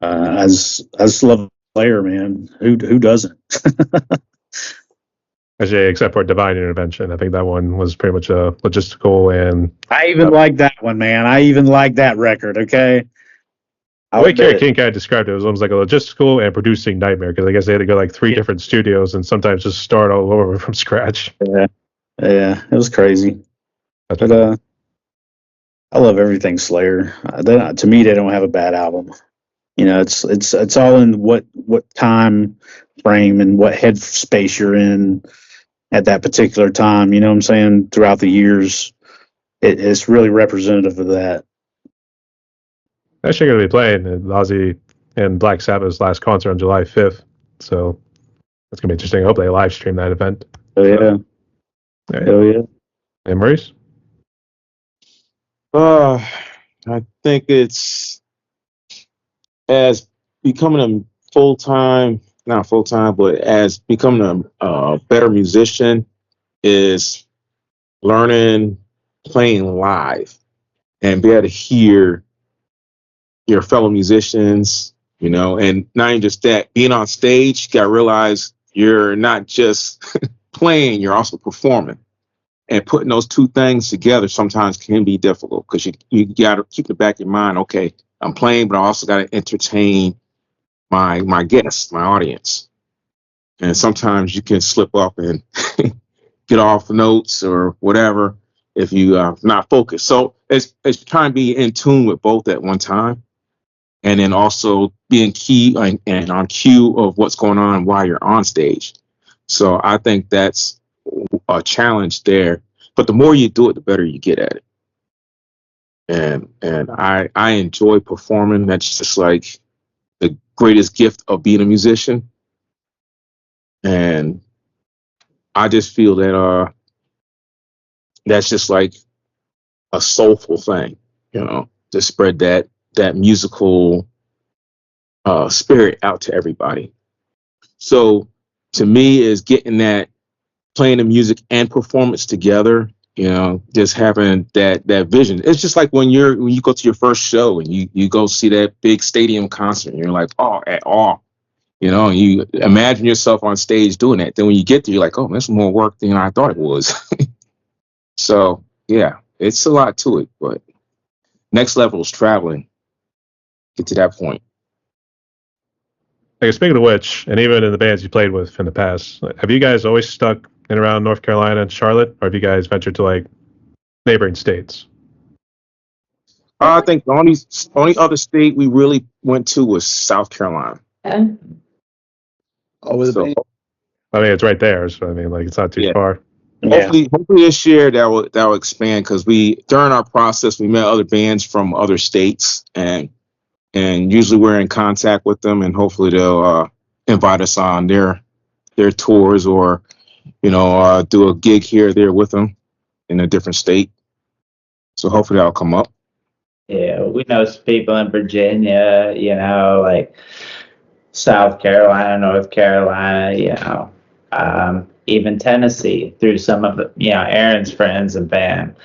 Speaker 3: I just love Slayer, man. Who doesn't?
Speaker 1: Actually, except for Divine Intervention, I think that one was pretty much logistical and.
Speaker 3: I even like that one, man. I even like that record. Okay.
Speaker 1: The way Kerry King kind of described it was almost like a logistical and producing nightmare, because I guess they had to go like three different studios and sometimes just start all over from scratch.
Speaker 3: Yeah, it was crazy. But I love everything Slayer. To me, they don't have a bad album. It's all in what time frame and what head space you're in at that particular time. You know what I'm saying? Throughout the years, it's really representative of that.
Speaker 1: Actually, going to be playing Ozzy and Black Sabbath's last concert on July 5th. So that's going to be interesting. I hope they live stream that event.
Speaker 3: Oh, yeah. Hell yeah.
Speaker 1: And Maurice?
Speaker 6: I think it's as becoming a not full time, but as becoming a better musician is learning playing live and be able to hear your fellow musicians, and not even just that, being on stage, you got to realize you're not just playing, you're also performing. And putting those two things together sometimes can be difficult, because you got to keep in the back of your mind, okay, I'm playing, but I also got to entertain my guests, my audience. And sometimes you can slip up and get off notes or whatever if you are not focused. So it's trying to be in tune with both at one time, and then also being key and on cue of what's going on while you're on stage. So I think that's a challenge there. But the more you do it, the better you get at it. And I enjoy performing. That's just like the greatest gift of being a musician. And I just feel that that's just like a soulful thing, to spread that musical spirit out to everybody. So to me, is getting that, playing the music and performance together, just having that vision. It's just like when you go to your first show and you go see that big stadium concert and you're like, at all, you imagine yourself on stage doing that. Then when you get there, you're like, oh, that's more work than I thought it was. So yeah, it's a lot to it, but next level is traveling. Get to that point.
Speaker 1: Speaking of which, and even in the bands you played with in the past, have you guys always stuck in around North Carolina and Charlotte, or have you guys ventured to like neighboring states?
Speaker 6: I think the only other state we really went to was South Carolina.
Speaker 4: Yeah.
Speaker 1: It's right there, so it's not too far.
Speaker 6: Hopefully this year that will expand, because during our process we met other bands from other states, and usually we're in contact with them, and hopefully they'll invite us on their tours, or do a gig here or there with them in a different state. So hopefully that'll come up.
Speaker 5: Yeah, we know some people in Virginia, like South Carolina, North Carolina, even Tennessee, through some of Aaron's friends and band.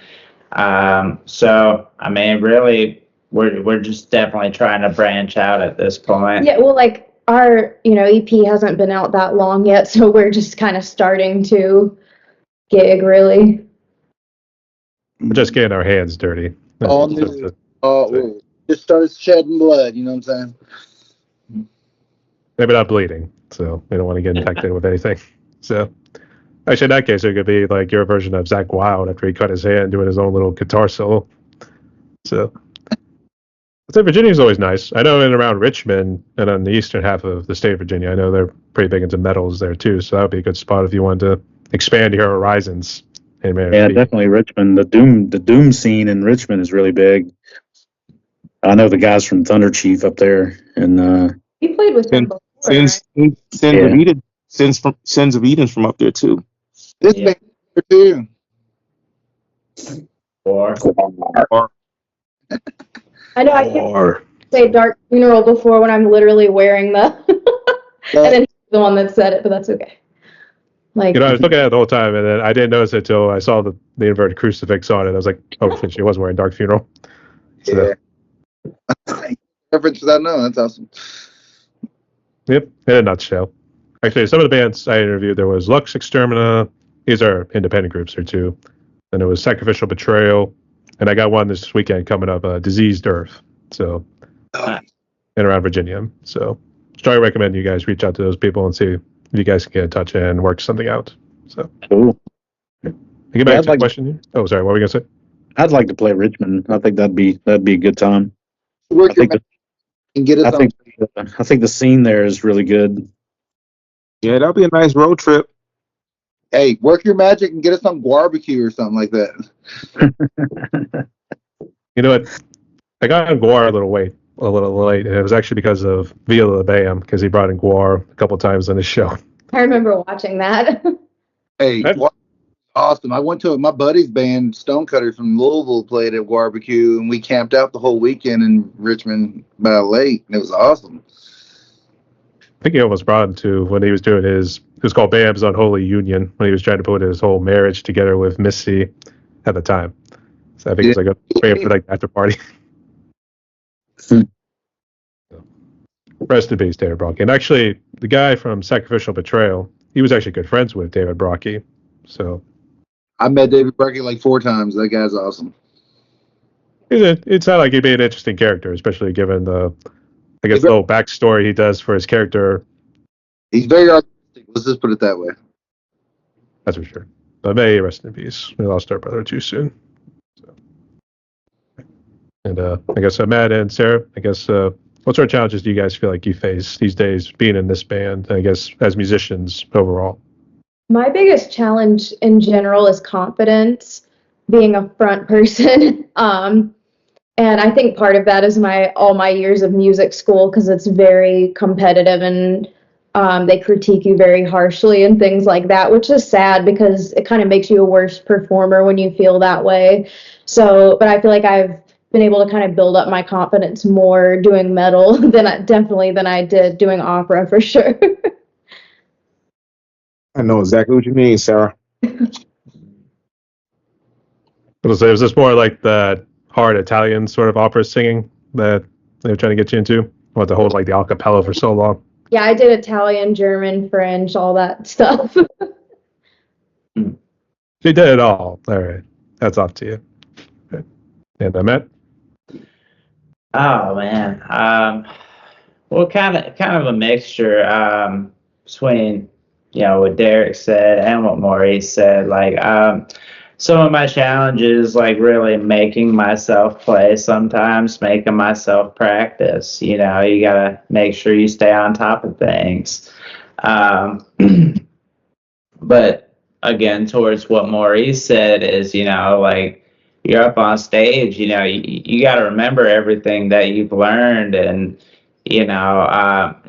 Speaker 5: So I mean, really, we're just definitely trying to branch out at this point.
Speaker 4: Yeah, well, like our, EP hasn't been out that long yet, so we're just kind of starting to gig, really.
Speaker 1: We're just getting our hands dirty.
Speaker 2: All new. Just started shedding blood. You know what I'm saying?
Speaker 1: Maybe not bleeding, so we don't want to get infected with anything. So, actually, in that case, it could be like your version of Zach Wilde after he cut his hand doing his own little guitar solo. So, I'd say Virginia's always nice. I know in around Richmond and on the eastern half of the state of Virginia, I know they're pretty big into metals there too. So that would be a good spot if you wanted to expand your horizons.
Speaker 3: Yeah, definitely Richmond. The doom scene in Richmond is really big. I know the guys from Thunder Chief up there, and
Speaker 4: We played with them before.
Speaker 6: Sins of Eden's from up there too.
Speaker 2: This band too.
Speaker 5: Or
Speaker 4: I know I can't say Dark Funeral before when I'm literally wearing the, and then he's the one that said it, but that's okay. Like,
Speaker 1: I was looking at it the whole time, and then I didn't notice it until I saw the inverted crucifix on it. I was like, oh, shit, she was wearing Dark Funeral. So,
Speaker 2: Yeah. References I know. That's awesome.
Speaker 1: Yep, in a nutshell. Actually, some of the bands I interviewed, there was Lux Extermina. These are independent groups here too. Then there was Sacrificial Betrayal, and I got one this weekend coming up, Diseased Earth. So, in around Virginia. So, strongly recommend you guys reach out to those people and see if you guys can get in touch and work something out. So,
Speaker 3: cool.
Speaker 1: To get back to the question. Oh, sorry, what were we gonna say?
Speaker 3: I'd like to play Richmond. I think that'd be a good time.
Speaker 2: Work your magic and get us
Speaker 3: I think the scene there is really good.
Speaker 6: Yeah, that'll be a nice road trip.
Speaker 2: Hey, work your magic and get us some barbecue or something like that.
Speaker 1: You know what? I got on Guar a little late, and it was actually because of Vila the Bam, because he brought in Guar a couple times on his show.
Speaker 4: I remember watching that.
Speaker 2: Hey, awesome. I went to my buddy's band, Stonecutters from Louisville, played at barbecue, and we camped out the whole weekend in Richmond by late, and it was awesome.
Speaker 1: I think he almost brought him to when he was doing it was called Bam's Unholy Union, when he was trying to put his whole marriage together with Missy at the time. So I think it's like a bring for like after party. Rest in peace, David Brocky. And actually, the guy from Sacrificial Betrayal, he was actually good friends with David Brocky. So
Speaker 2: I met David Brocky like 4 times. That guy's awesome.
Speaker 1: It sounded like he'd be an interesting character, especially given the, I guess, little backstory he does for his character.
Speaker 2: He's very artistic. Let's just put it that way.
Speaker 1: That's for sure. But may he rest in peace. We lost our brother too soon. So. And I guess Matt and Sarah, I guess, what sort of challenges do you guys feel like you face these days being in this band, I guess, as musicians overall?
Speaker 4: My biggest challenge in general is confidence, being a front person. And I think part of that is all my years of music school, because it's very competitive and they critique you very harshly and things like that, which is sad because it kind of makes you a worse performer when you feel that way. So, but I feel like I've been able to kind of build up my confidence more doing metal than I did doing opera, for sure.
Speaker 6: I know exactly what you mean, Sarah.
Speaker 1: Was this more like the hard Italian sort of opera singing that they were trying to get you into? Or to hold like the a cappella for so long?
Speaker 4: Yeah, I did Italian, German, French, all that stuff.
Speaker 1: You did it all. All right. That's off to you. Okay. And Matt?
Speaker 5: Oh man. Well, kind of a mixture between, what Derek said and what Maurice said. Like, some of my challenges, like really making myself play sometimes, making myself practice. You gotta make sure you stay on top of things. But again, towards what Maurice said is, like, you're up on stage, you got to remember everything that you've learned and,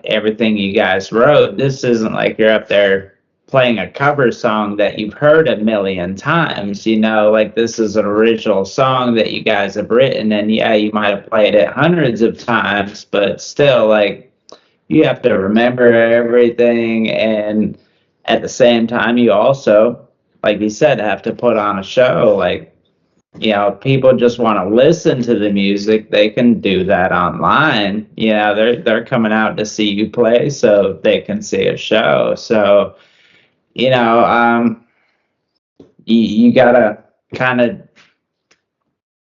Speaker 5: everything you guys wrote. This isn't like you're up there playing a cover song that you've heard a million times, like this is an original song that you guys have written, and yeah, you might have played it hundreds of times, but still, like, you have to remember everything, and at the same time, you also, like you said, have to put on a show. Like, people just want to listen to the music, they can do that online. They're coming out to see you play so they can see a show. So, you gotta kind of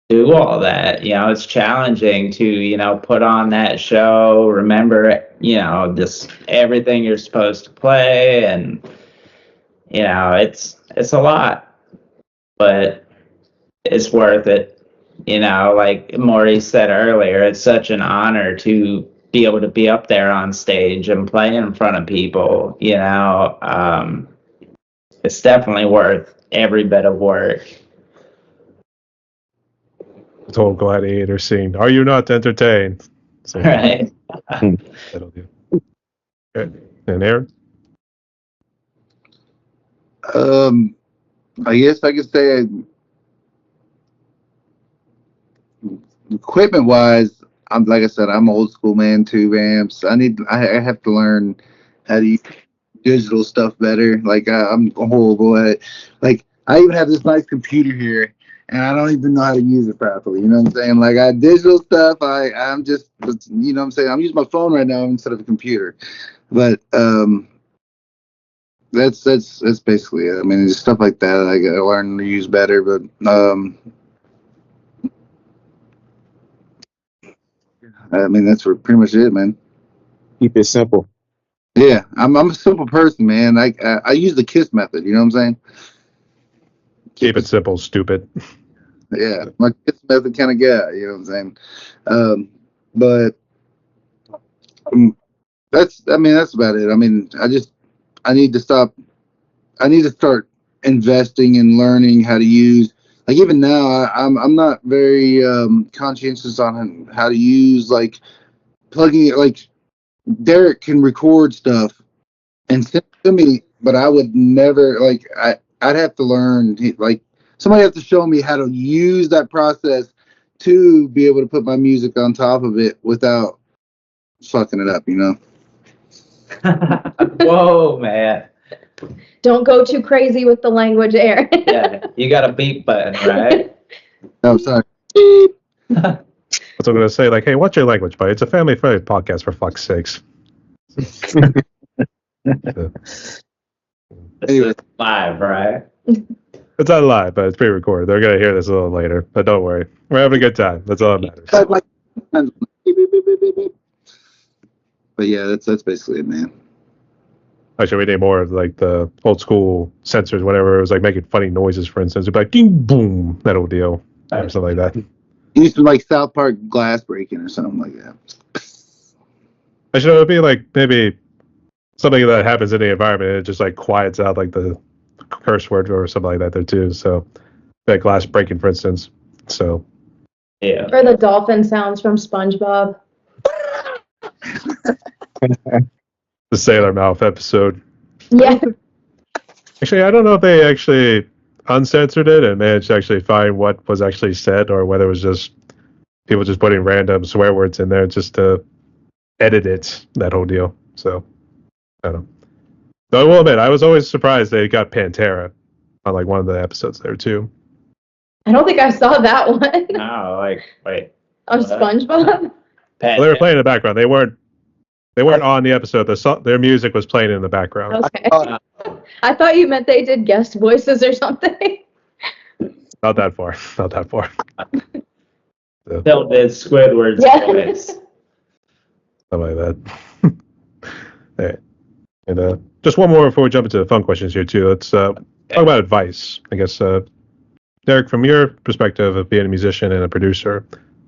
Speaker 5: do all that. It's challenging to, put on that show, remember, just everything you're supposed to play, and it's a lot, but it's worth it. Like Maurice said earlier, it's such an honor to be able to be up there on stage and play in front of people. It's definitely worth every bit of work.
Speaker 1: The whole gladiator scene. Are you not entertained? So,
Speaker 5: Right.
Speaker 1: that'll do. Okay. And Aaron?
Speaker 2: I guess I could say equipment wise, like I said, I'm old school, man. Tube amps. I have to learn how to use digital stuff better. Like I'm horrible at it. Like I even have this nice computer here, and I don't even know how to use it properly. You know what I'm saying? Like digital stuff, I'm just, you know what I'm saying? I'm using my phone right now instead of a computer. But that's basically it. I mean, just stuff like that I gotta learn to use better. But I mean, that's pretty much it, man.
Speaker 6: Keep it simple.
Speaker 2: Yeah, I'm a simple person, man. I use the KISS method. You know what I'm saying?
Speaker 1: Keep it simple, stupid.
Speaker 2: Yeah, my KISS method kind of guy. You know what I'm saying? But that's about it. I mean, I need to stop. I need to start investing and learning how to use. Like even now, I'm not very conscientious on how to use like plugging it. Like Derek can record stuff and send it to me, but I would never like. I'd have to learn. Like somebody have to show me how to use that process to be able to put my music on top of it without fucking it up. You know.
Speaker 5: Whoa, man.
Speaker 4: Don't go too crazy with the language, Aaron.
Speaker 5: Yeah, you got a beep button, right?
Speaker 2: No, sorry.
Speaker 1: That's what I'm going to say. Like, hey, what's your language, buddy? It's a family-friendly podcast, for fuck's sakes.
Speaker 2: Anyway.
Speaker 5: Live, right?
Speaker 1: It's not live, but it's pre-recorded. They're going to hear this a little later. But don't worry. We're having a good time. That's all that matters.
Speaker 2: But yeah, that's basically it, man.
Speaker 1: Actually, we need more of like the old school sensors, whenever it was like making funny noises, for instance. It'd be like ding boom, that old deal. Or something like that.
Speaker 2: It used to be like South Park glass breaking or something like that.
Speaker 1: Actually, it would be like maybe something that happens in the environment and it just like quiets out like the curse word or something like that there too. So that glass breaking, for instance. So
Speaker 5: Yeah.
Speaker 4: Or the dolphin sounds from SpongeBob.
Speaker 1: the Sailor Mouth episode.
Speaker 4: Yeah.
Speaker 1: Actually, I don't know if they actually uncensored it and managed to actually find what was actually said, or whether it was just people just putting random swear words in there just to edit it, that whole deal. So I don't know. Though I will admit, I was always surprised they got Pantera on like one of the episodes there too.
Speaker 4: I don't think I saw that one.
Speaker 5: No, like, wait.
Speaker 4: On
Speaker 5: What?
Speaker 4: SpongeBob?
Speaker 1: Well, they were playing in the background. They weren't on the episode. Their music was playing in the background.
Speaker 4: Okay. I thought you meant they did guest voices or something.
Speaker 1: Not that far. Not that far. So,
Speaker 5: Phil did Squidward's
Speaker 4: Yeah.
Speaker 5: voice.
Speaker 1: something like that. Hey. And just one more before we jump into the fun questions here too. Let's talk about advice. I guess, Derek, from your perspective of being a musician and a producer,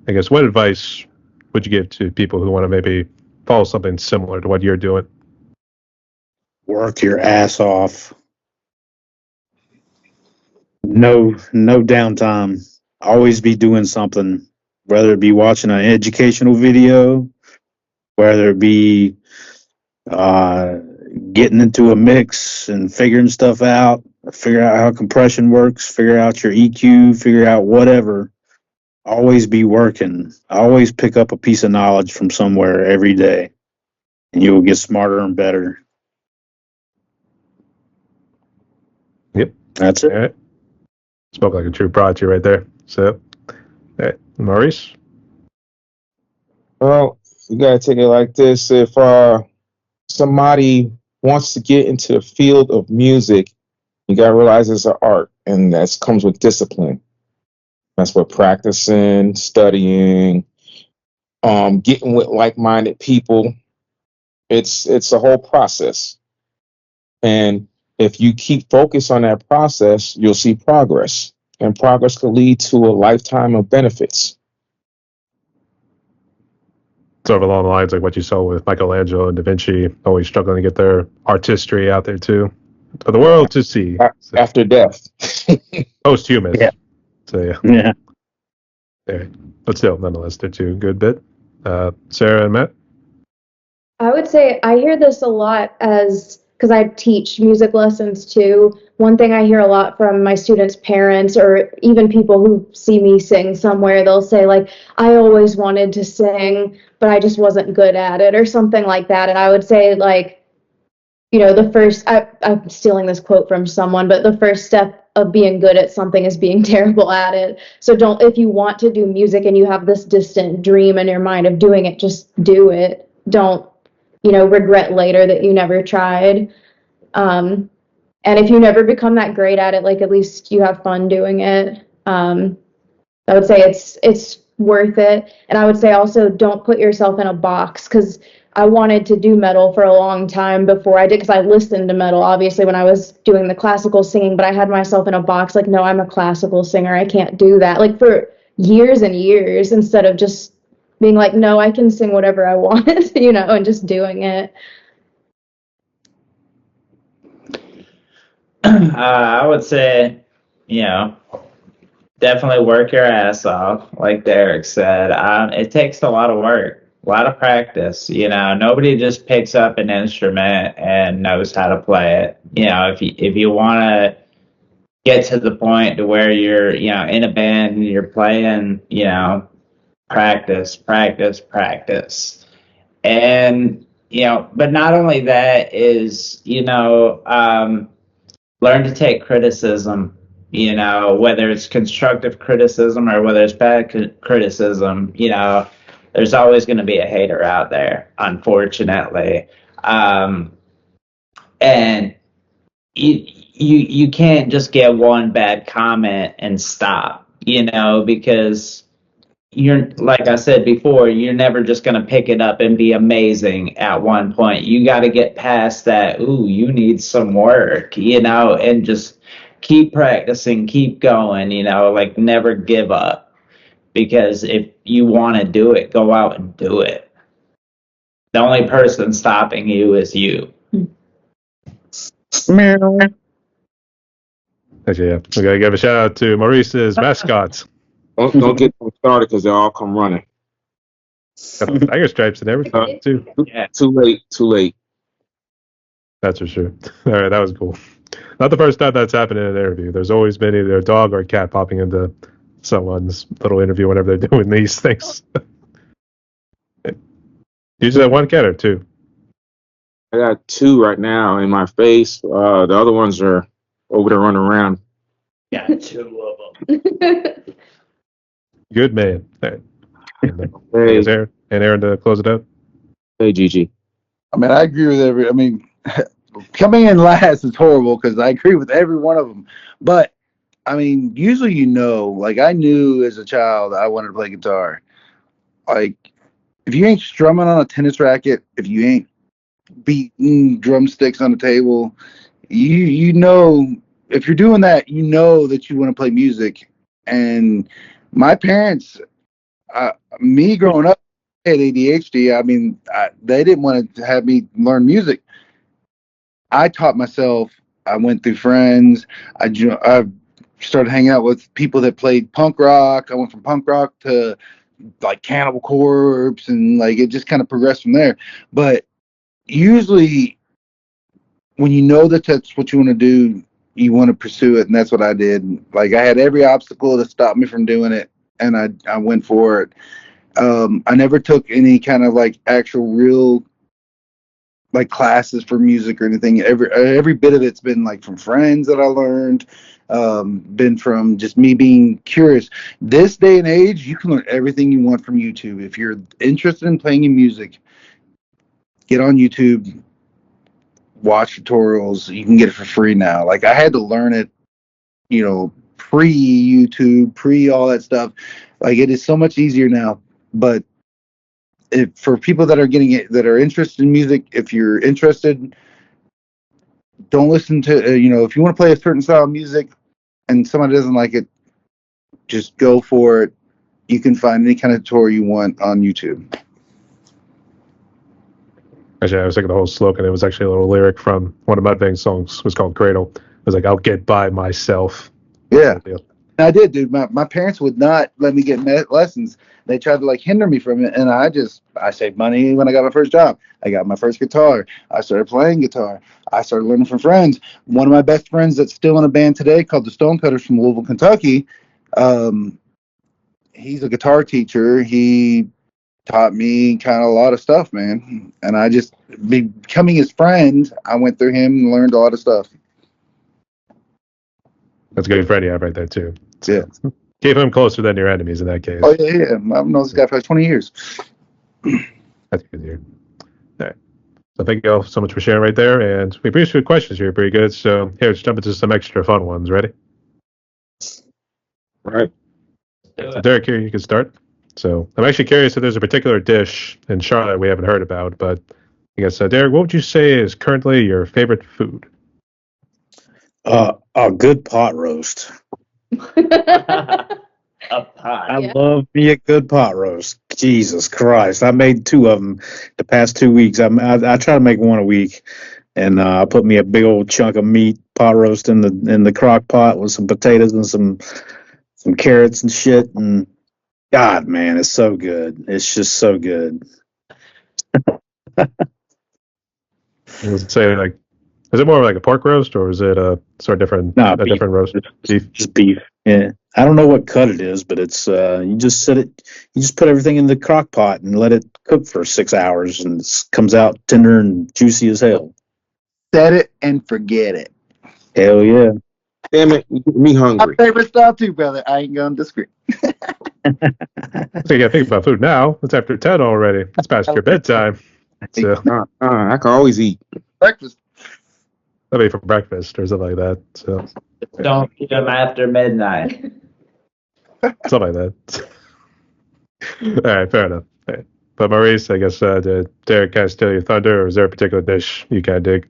Speaker 1: I guess what advice would you give to people who want to maybe follow something similar to what you're doing?
Speaker 3: Work your ass off. No downtime. Always be doing something, whether it be watching an educational video, whether it be getting into a mix and figuring stuff out, figure out how compression works, figure out your EQ, figure out whatever. Always be working. Always pick up a piece of knowledge from somewhere every day, and you will get smarter and better.
Speaker 1: Yep.
Speaker 3: That's it.
Speaker 1: All right. Spoke like a true prodigy right there. So, Maurice?
Speaker 6: Well, you gotta take it like this. If somebody wants to get into the field of music, you gotta realize it's an art, and that comes with discipline. That's what practicing, studying, getting with like-minded people. It's a whole process, and if you keep focused on that process, you'll see progress, and progress could lead to a lifetime of benefits.
Speaker 1: Sort of along the lines like what you saw with Michelangelo and Da Vinci, always struggling to get their artistry out there too, for the world to see. So,
Speaker 6: After death.
Speaker 1: posthumous.
Speaker 3: Yeah.
Speaker 1: So
Speaker 3: Yeah.
Speaker 1: but still, nonetheless, they're two good bit. Sarah and Matt?
Speaker 4: I would say I hear this a lot as because I teach music lessons too. One thing I hear a lot from my students' parents or even people who see me sing somewhere, they'll say like, I always wanted to sing, but I just wasn't good at it or something like that. And I would say like, I'm stealing this quote from someone, but the first step of being good at something is being terrible at it. So if you want to do music and you have this distant dream in your mind of doing it, just do it. Don't, regret later that you never tried. And if you never become that great at it, like at least you have fun doing it. I would say it's worth it. And I would say also don't put yourself in a box because I wanted to do metal for a long time before I did because I listened to metal obviously when I was doing the classical singing, but I had myself in a box like, no, I'm a classical singer. I can't do that. Like for years and years instead of just being like, no, I can sing whatever I want, and just doing it.
Speaker 5: I would say, definitely work your ass off, like Derek said. It takes a lot of work, a lot of practice. Nobody just picks up an instrument and knows how to play it. If you want to get to the point to where you're, in a band and you're playing, practice, practice, practice. And, but not only that is, learn to take criticism, whether it's constructive criticism or whether it's bad criticism, there's always going to be a hater out there, unfortunately. And you can't just get one bad comment and stop, because you're, like I said before, you're never just going to pick it up and be amazing at one point. You got to get past that. Ooh, you need some work, and just keep practicing, keep going, like never give up. Because if you want to do it, go out and do it. The only person stopping you is you.
Speaker 1: Actually, yeah. We gotta give a shout out to Maurice's mascots.
Speaker 6: Don't get them started because they all come running.
Speaker 1: Tiger stripes and everything too.
Speaker 5: Yeah.
Speaker 6: Too late.
Speaker 1: That's for sure. All right, that was cool. Not the first time that's happened in an interview. There's always been either a dog or a cat popping into someone's little interview whenever they're doing these things. Usually have one cat or two.
Speaker 6: I got two right now in my face. The other ones are over there running around.
Speaker 5: Yeah, two of them.
Speaker 1: Good man. All right.
Speaker 6: Hey,
Speaker 1: And Aaron to close it out.
Speaker 6: hey, Gigi.
Speaker 2: I mean, I agree with coming in last is horrible because I agree with every one of them. But, I mean, usually like I knew as a child I wanted to play guitar. Like, if you ain't strumming on a tennis racket, if you ain't beating drumsticks on the table, you know, if you're doing that, that you want to play music. And my parents, me growing up, had ADHD. I mean, they didn't want to have me learn music. I taught myself. I went through friends. I started hanging out with people that played punk rock. I went from punk rock to like Cannibal Corpse, and like it just kind of progressed from there. But usually, when you know that that's what you want to do, you want to pursue it, and that's what I did. Like I had every obstacle to stop me from doing it, and I went for it. I never took any kind of like actual real like classes for music or anything. Every bit of it's been like from friends that I learned, been from just me being curious. This day and age, you can learn everything you want from YouTube. If you're interested in playing music, get on YouTube, watch tutorials. You can get it for free now. Like, I had to learn it, pre-YouTube, pre all that stuff. Like, it is so much easier now. But for people that are getting it, that are interested in music, if you're interested, don't listen to, if you want to play a certain style of music and somebody doesn't like it, just go for it. You can find any kind of tutorial you want on YouTube.
Speaker 1: Actually, I was thinking the whole slogan. It was actually a little lyric from one of Mudvayne's songs. It was called Cradle. It was like, I'll get by myself.
Speaker 2: Yeah. I did, dude. My parents would not let me get lessons. They tried to hinder me from it, and I saved money when I got my first job. I got my first guitar. I started playing guitar. I started learning from friends. One of my best friends that's still in a band today called the Stonecutters from Louisville, Kentucky. He's a guitar teacher. He taught me kind of a lot of stuff, man. And I just, becoming his friend, I went through him and learned a lot of stuff.
Speaker 1: That's a good friend you have right there, too.
Speaker 2: Yeah.
Speaker 1: Keep him closer than your enemies in that case.
Speaker 2: Oh, yeah. I've known this guy for 20 years.
Speaker 1: That's good to hear. All right. So thank you all so much for sharing right there. And we appreciate questions here. Pretty good. So here, let's jump into some extra fun ones. Ready?
Speaker 6: Right.
Speaker 1: So Derek, here you can start. So I'm actually curious if there's a particular dish in Charlotte we haven't heard about. But I guess, Derek, what would you say is currently your favorite food?
Speaker 3: A good pot roast.
Speaker 5: A pie.
Speaker 3: I love me a good pot roast. Jesus Christ. I made 2 of them the past 2 weeks. I try to make one a week, and I put me a big old chunk of meat pot roast in the crock pot with some potatoes and some carrots and shit. And God, man, it's so good. It's just so good.
Speaker 1: I would say, is it more like a pork roast, or is it a sort of different,
Speaker 3: beef.
Speaker 1: different roast? Beef.
Speaker 3: Just beef. Yeah. I don't know what cut it is, but it's you just put everything in the crock pot and let it cook for 6 hours, and it comes out tender and juicy as hell.
Speaker 2: Set it and forget it.
Speaker 3: Hell yeah.
Speaker 6: Damn it, you get me hungry.
Speaker 2: My favorite style too, brother. I ain't gonna disagree.
Speaker 1: So you gotta think about food now. It's after 10 already. It's past your bedtime. So
Speaker 6: I can always eat.
Speaker 2: Breakfast.
Speaker 1: that'll be for breakfast or something like that. So
Speaker 5: Don't eat them after midnight.
Speaker 1: something like that. All right, fair enough. All right. But Maurice, I guess did Derek kind of steal your thunder, or is there a particular dish you kind of dig?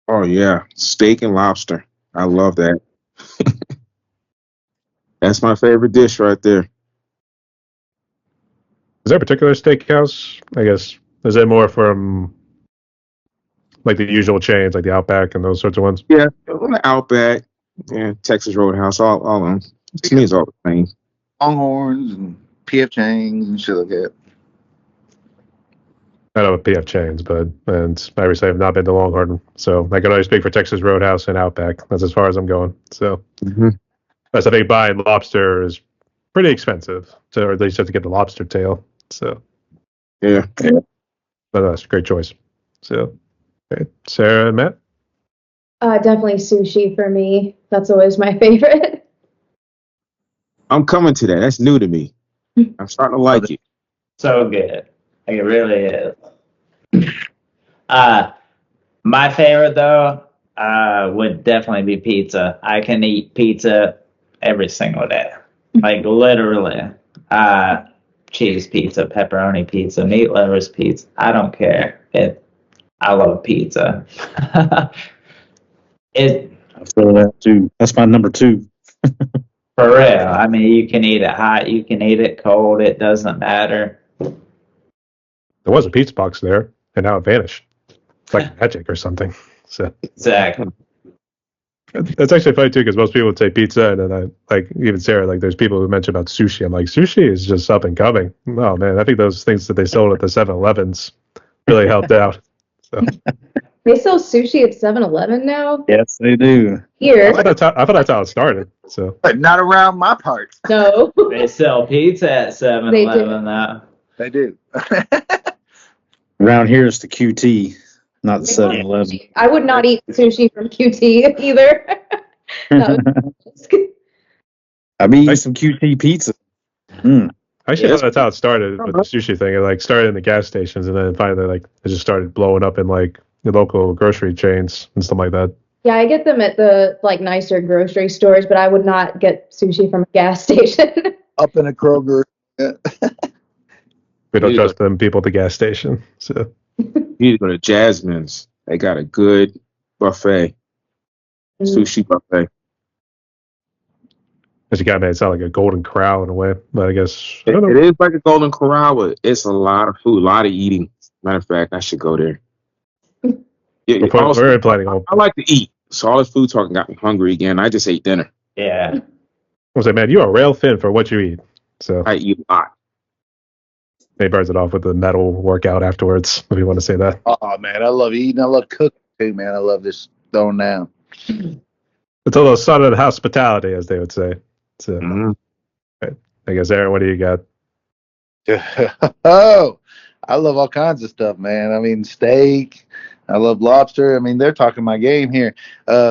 Speaker 6: Oh yeah, steak and lobster. I love that. That's my favorite dish right there.
Speaker 1: Is there a particular steakhouse? I guess is it more from like the usual chains, like the Outback and those sorts of ones?
Speaker 6: Yeah, the Outback, yeah, Texas Roadhouse, all of them. To me, it's all the same.
Speaker 2: Longhorns and PF Chang's and shit like that.
Speaker 1: I know PF Chains, and I obviously have not been to Longhorn, so I can only speak for Texas Roadhouse and Outback. That's as far as I'm going. So that's, I think, buying lobster is pretty expensive, or at least have to get the lobster tail. So
Speaker 6: Yeah.
Speaker 1: but that's a great choice. So okay. Sarah and Matt?
Speaker 4: Definitely sushi for me. That's always my favorite.
Speaker 6: I'm coming to that. That's new to me. I'm starting to like it.
Speaker 5: So good. Like, it really is. My favorite though would definitely be pizza. I can eat pizza every single day. Like, literally. Cheese pizza, pepperoni pizza, meat lovers pizza. I don't care. I love pizza.
Speaker 3: I feel that too. That's my number 2.
Speaker 5: For real. I mean, you can eat it hot, you can eat it cold, it doesn't matter.
Speaker 1: There was a pizza box there, and now it vanished. It's like magic or something. So
Speaker 5: Exactly.
Speaker 1: that's actually funny too, because most people would say pizza, and then I like even Sarah. Like, there's people who mention about sushi. I'm like, sushi is just up and coming. Oh man, I think those things that they sold at the 7-Elevens really helped out. So
Speaker 4: They sell sushi at 7-Eleven now?
Speaker 3: Yes, they do.
Speaker 1: I
Speaker 4: Here.
Speaker 1: thought that's how it started. So
Speaker 2: But not around my parts.
Speaker 4: No.
Speaker 5: They sell pizza at 7-Eleven now.
Speaker 2: They do.
Speaker 3: Around here, it's the QT, not the 7-Eleven.
Speaker 4: I would not eat sushi from QT either.
Speaker 3: I mean, eating some QT pizza.
Speaker 1: Actually,
Speaker 6: Yeah,
Speaker 1: that's how it started with the sushi thing. It like started in the gas stations, and then finally, like it just started blowing up in like the local grocery chains and stuff like that.
Speaker 4: Yeah, I get them at the like nicer grocery stores, but I would not get sushi from a gas station.
Speaker 2: Up in a Kroger. Yeah.
Speaker 1: We don't
Speaker 6: Yeah.
Speaker 1: trust them people at the gas station. So
Speaker 6: You need to go to Jasmine's. They got a good buffet, sushi buffet.
Speaker 1: as you kind of made it sound like a golden corral in a way, but I guess I don't
Speaker 6: It
Speaker 1: know.
Speaker 6: is like a Golden Corral, but it's a lot of food, a lot of eating. Matter of fact, I should go there. Yeah,
Speaker 1: We're planning on.
Speaker 6: I like to eat, so all this food talking got me hungry again. I just ate dinner.
Speaker 5: Yeah.
Speaker 1: I was like, man, you are rail thin for what you eat. So
Speaker 6: I eat a lot.
Speaker 1: they burns it off with the metal workout afterwards, if you want to say that.
Speaker 2: Oh man, I love eating. I love cooking too, man. I love just throwing down.
Speaker 1: It's a little southern hospitality, as they would say. So
Speaker 6: Mhm.
Speaker 1: I guess, Aaron, what do you got?
Speaker 2: Oh, I love all kinds of stuff, man. I mean, steak. I love lobster. I mean, they're talking my game here.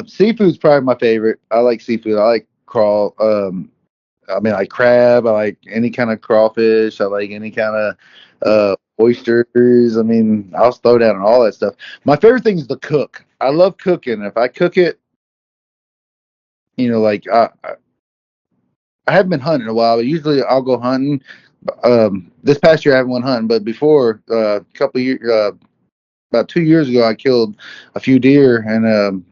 Speaker 2: Seafood's probably my favorite. I like seafood. I like crawl. I mean, I like crab. I like any kind of crawfish. I like any kind of oysters. I mean, I'll throw down on all that stuff. My favorite thing is to cook. I love cooking. If I cook it, like I haven't been hunting in a while, but usually I'll go hunting. This past year I haven't went hunting, but before a couple of years, about 2 years ago, I killed a few deer and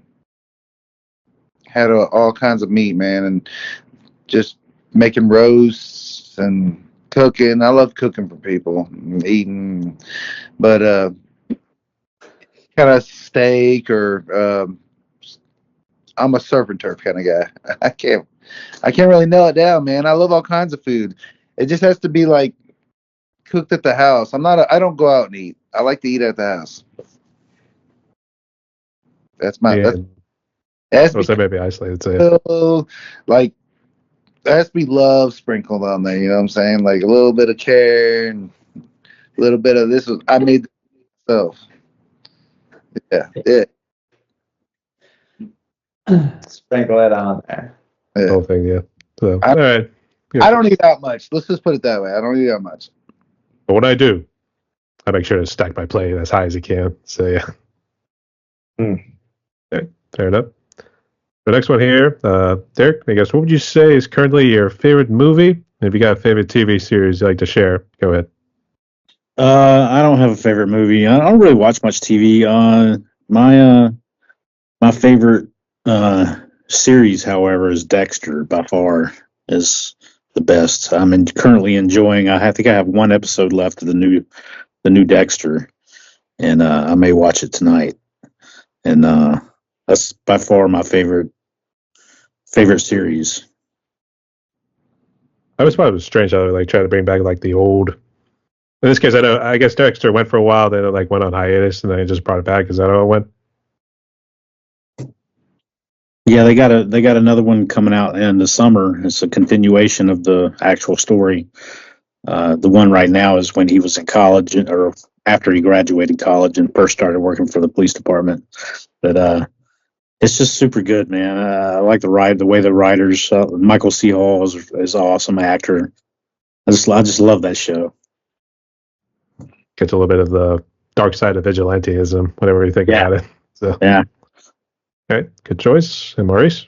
Speaker 2: had all kinds of meat, man, and just making roasts and cooking. I love cooking for people and eating, but kind of steak or I'm a surf and turf kind of guy. I can't really nail it down, man. I love all kinds of food. It just has to be like cooked at the house. I don't go out and eat. I like to eat at the house. That's my that's
Speaker 1: I'll say maybe isolated. Say
Speaker 2: like there has to be love sprinkled on there. You know what I'm saying? Like a little bit of care and a little bit of this. I made this myself. Yeah.
Speaker 5: Sprinkle it on there.
Speaker 1: the whole thing, yeah. So
Speaker 2: I-
Speaker 1: all right. Good.
Speaker 2: I don't eat that much. Let's just put it that way. I don't eat that much.
Speaker 1: But when I do, I make sure to stack my plate as high as I can. So yeah. Okay, fair enough. The next one here, Derek, I guess what would you say is currently your favorite movie? And if you got a favorite TV series you'd like to share, go ahead.
Speaker 3: I don't have a favorite movie. I don't really watch much TV. My favorite series, however, is Dexter. By far is the best. I'm currently enjoying. I think I have one episode left of the new Dexter, and I may watch it tonight. And that's by far my favorite series.
Speaker 1: I always thought it was strange how they like try to bring back like the old. In this case, I guess Dexter went for a while, then it like went on hiatus, and then they just brought it back. Is that how it went?
Speaker 3: Yeah, they got another one coming out in the summer. It's a continuation of the actual story. The one right now is when he was in college or after he graduated college and first started working for the police department. But it's just super good, man. I like the way the writers. Michael C. Hall is an awesome actor. I just love that show.
Speaker 1: Gets a little bit of the dark side of vigilantism, whatever you think about it. So
Speaker 3: Yeah.
Speaker 1: All right, good choice. And Maurice?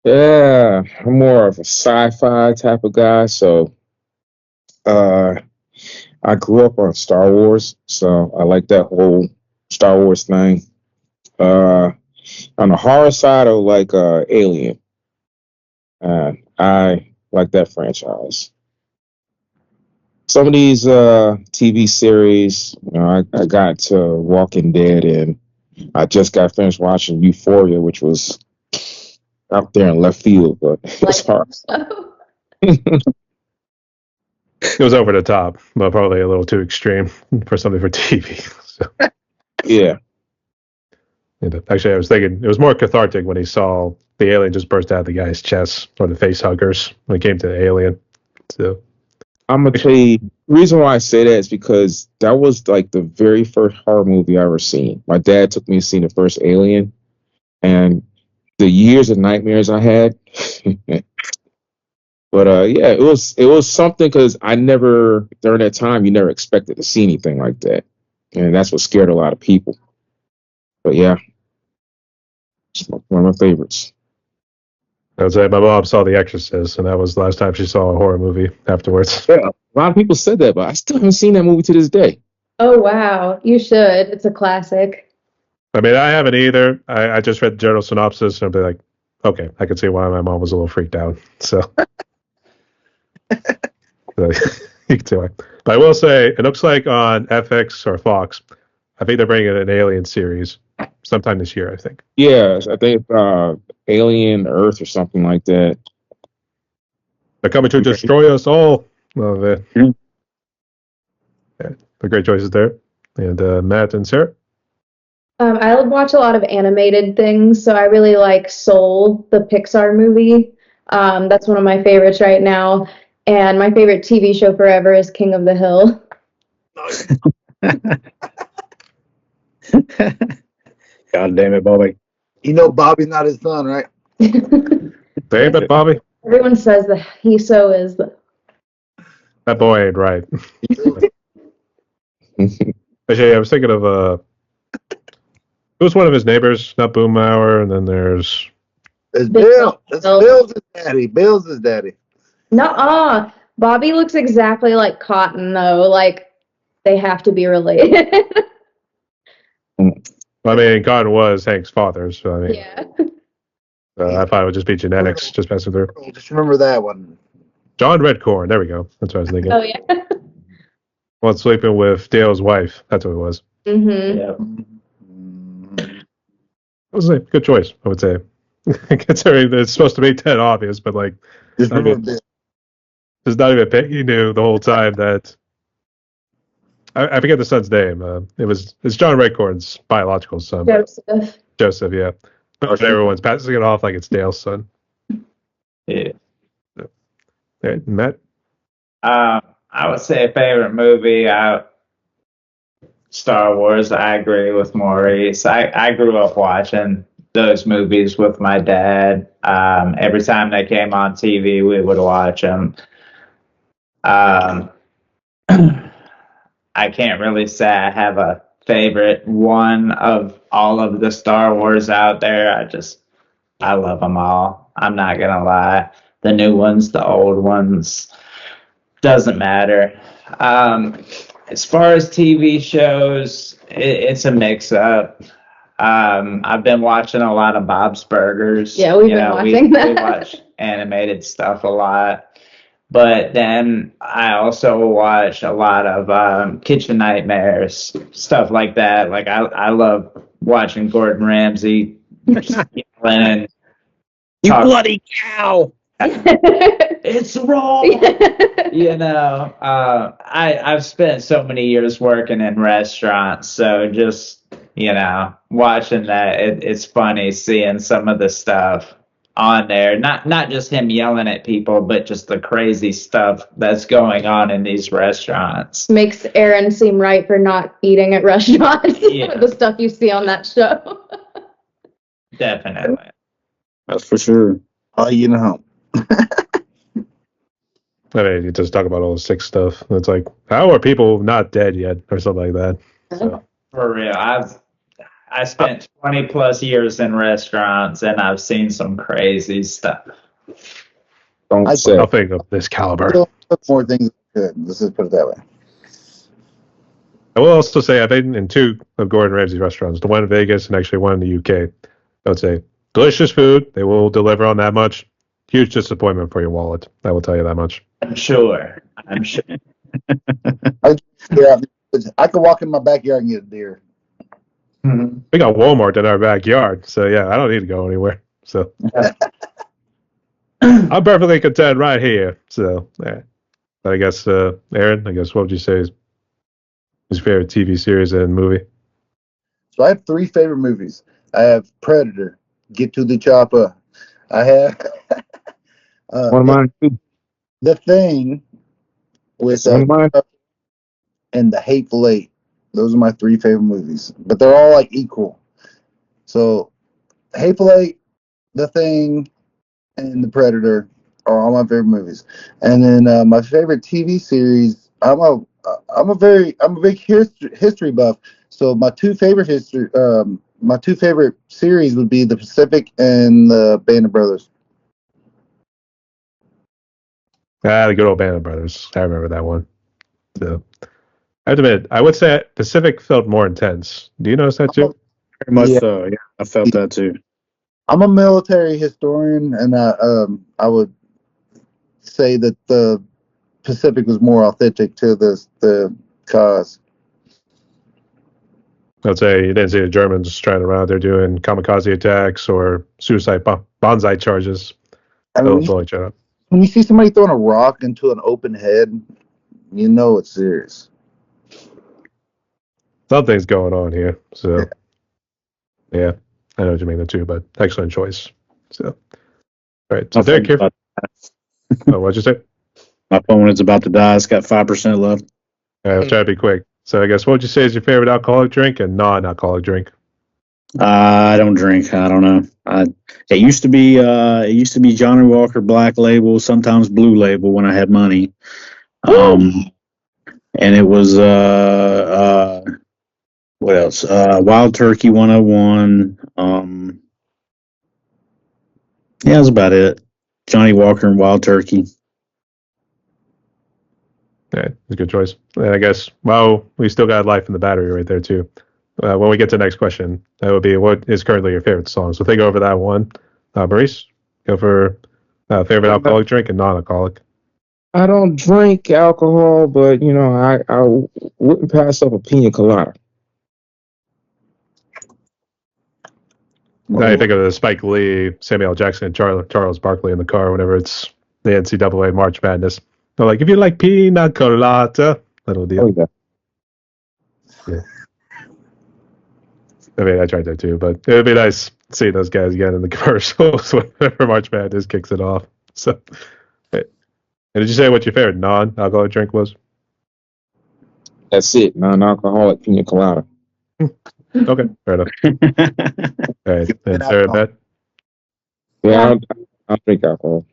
Speaker 6: Yeah, I'm more of a sci-fi type of guy, so I grew up on Star Wars, so I like that whole Star Wars thing. On the horror side, I like Alien. I like that franchise. Some of these TV series, I got to Walking Dead, and I just got finished watching Euphoria, which was out there in left field, but it was hard.
Speaker 1: It was over the top, but probably a little too extreme for something for TV. So,
Speaker 6: Yeah.
Speaker 1: actually, I was thinking it was more cathartic when he saw the alien just burst out of the guy's chest, or the face huggers when it came to the alien. So
Speaker 6: I'm gonna tell you, the reason why I say that is because that was like the very first horror movie I ever seen. My dad took me to see the first Alien, and the years of nightmares I had. But yeah, it was something because I never during that time you never expected to see anything like that, and that's what scared a lot of people. But yeah, it's one of my favorites.
Speaker 1: I would say my mom saw The Exorcist, and that was the last time she saw a horror movie afterwards.
Speaker 6: Yeah, a lot of people said that, but I still haven't seen that movie to this day.
Speaker 4: Oh wow, you should. It's a classic.
Speaker 1: I mean, I haven't either. I just read the general synopsis, and I'll be like, okay, I can see why my mom was a little freaked out. So, so you can see why. But I will say, it looks like on FX or Fox, I think they're bringing an Alien series sometime this year, I think.
Speaker 6: Yeah, I think Alien Earth or something like that.
Speaker 1: They're coming to destroy us all. Love it.
Speaker 6: Mhm.
Speaker 1: Yeah, the great choices there. And Matt and Sarah?
Speaker 4: I watch a lot of animated things, so I really like Soul, the Pixar movie. That's one of my favorites right now. And my favorite TV show forever is King of the Hill.
Speaker 3: God damn it, Bobby.
Speaker 2: You know Bobby's not his son, right?
Speaker 1: Damn it, Bobby.
Speaker 4: Everyone says that he so is.
Speaker 1: That boy ain't right. Actually, I was thinking of it was one of his neighbors, not Boomhauer, and then there's
Speaker 2: It's Bill. It's Bill's his daddy. Bill's his daddy.
Speaker 4: Nuh-uh. Bobby looks exactly like Cotton, though. Like, they have to be related.
Speaker 1: I mean, Cotton was Hank's father, so I mean,
Speaker 4: Yeah.
Speaker 1: I thought it would just be genetics, just passing through.
Speaker 2: Just remember that one.
Speaker 1: John Redcorn, there we go. That's what I was thinking.
Speaker 4: Oh, yeah.
Speaker 1: Well, sleeping with Dale's wife. That's what it was.
Speaker 4: Mm-hmm.
Speaker 5: Yeah.
Speaker 1: It was a good choice, I would say. Considering that it's supposed to be dead obvious, but like,
Speaker 2: Just
Speaker 1: I mean,
Speaker 2: remember Bill.
Speaker 1: there's not even a bit you knew the whole time that. I forget the son's name. It's John Redcorn's biological son.
Speaker 4: Joseph.
Speaker 1: Joseph, yeah. But everyone's passing it off like it's Dale's son.
Speaker 5: Yeah.
Speaker 1: Hey, Matt?
Speaker 5: I would say a favorite movie. Star Wars. I agree with Maurice. I grew up watching those movies with my dad. Every time they came on TV, we would watch them. I can't really say I have a favorite one of all of the Star Wars out there. I love them all. I'm not gonna lie. The new ones, the old ones, doesn't matter. As far as TV shows, it's a mix-up. I've been watching a lot of Bob's Burgers.
Speaker 4: Yeah, we've been watching that.
Speaker 5: We watch animated stuff a lot. But then I also watch a lot of Kitchen Nightmares, stuff like that. Like I love watching Gordon Ramsay just yelling.
Speaker 3: You bloody cow!
Speaker 5: It's wrong. You know, I've spent so many years working in restaurants, so just watching that, it's funny seeing some of the stuff on there. Not just him yelling at people, but just the crazy stuff that's going on in these restaurants.
Speaker 4: Makes Aaron seem right for not eating at restaurants.
Speaker 5: Yeah.
Speaker 4: The stuff you see on that show.
Speaker 5: Definitely.
Speaker 3: That's for sure.
Speaker 2: You know.
Speaker 1: I mean, you just talk about all the sick stuff. It's like, how are people not dead yet, or something like that? So,
Speaker 5: For real. I spent 20 plus years in restaurants and I've seen some crazy stuff.
Speaker 6: Don't say.
Speaker 1: nothing of this caliber.
Speaker 2: Still took more things than could. Let's just put it that way.
Speaker 1: I will also say I've been in two of Gordon Ramsay's restaurants, the one in Vegas and actually one in the UK. I would say delicious food. They will deliver on that much. Huge disappointment for your wallet. I will tell you that much.
Speaker 5: I'm sure.
Speaker 2: Yeah, I could walk in my backyard and get a deer.
Speaker 1: We got Walmart in our backyard, so yeah, I don't need to go anywhere. So I'm perfectly content right here. So, yeah. But I guess, Aaron, what would you say is his favorite TV series and movie?
Speaker 2: So I have 3 favorite movies. I have Predator, Get to the Chopper. I have
Speaker 6: One of mine too.
Speaker 2: The Thing with
Speaker 6: One of mine.
Speaker 2: and The Hateful Eight. Those are my 3 favorite movies, but they're all like equal. So Hateful Eight, The Thing, and The Predator are all my favorite movies. And then my favorite TV series. I'm a big history buff. So my two favorite series would be The Pacific and the Band of Brothers.
Speaker 1: The good old Band of Brothers. I remember that one. So, I have to admit, I would say Pacific felt more intense. Do you notice that too?
Speaker 3: Very much
Speaker 2: Yeah.
Speaker 3: so. Yeah, I felt that too.
Speaker 2: I'm a military historian, and I would say that the Pacific was more authentic to the cause.
Speaker 1: I'd say you didn't see the Germans trying around there doing kamikaze attacks or suicide bonsai charges.
Speaker 2: I mean, when you see somebody throwing a rock into an open head, you know it's serious.
Speaker 1: Something's going on here. So, yeah, I know what you mean too, but excellent choice. So, all right. So, Derek, here. Oh, what'd you say?
Speaker 3: My phone is about to die. It's got 5% left.
Speaker 1: All right, I'll try to be quick. So, I guess what would you say is your favorite alcoholic drink and non-alcoholic drink?
Speaker 3: I don't drink. I don't know. It used to be Johnny Walker Black Label, sometimes Blue Label when I had money. And it was what else? Wild Turkey 101. Yeah, that's about it. Johnny Walker and Wild Turkey.
Speaker 1: Yeah, it's a good choice. And I guess, well, we still got Life in the Battery right there too. When we get to the next question, that would be what is currently your favorite song. So think over that one. Maurice, go for favorite alcoholic drink and non-alcoholic.
Speaker 7: I don't drink alcohol, but I wouldn't pass up a pina colada.
Speaker 1: Now you think of the Spike Lee, Samuel L. Jackson, and Charles Barkley in the car whenever it's the NCAA March Madness. They're like, if you like pina colada, little deal.
Speaker 7: Oh, yeah.
Speaker 1: I mean, I tried that too, but it would be nice seeing those guys again in the commercials whenever March Madness kicks it off. So, and did you say what your favorite non-alcoholic drink was?
Speaker 7: That's it. Non-alcoholic pina colada.
Speaker 1: Okay, fair enough. All right, and Sarah, Matt?
Speaker 7: Yeah, I'll drink alcohol.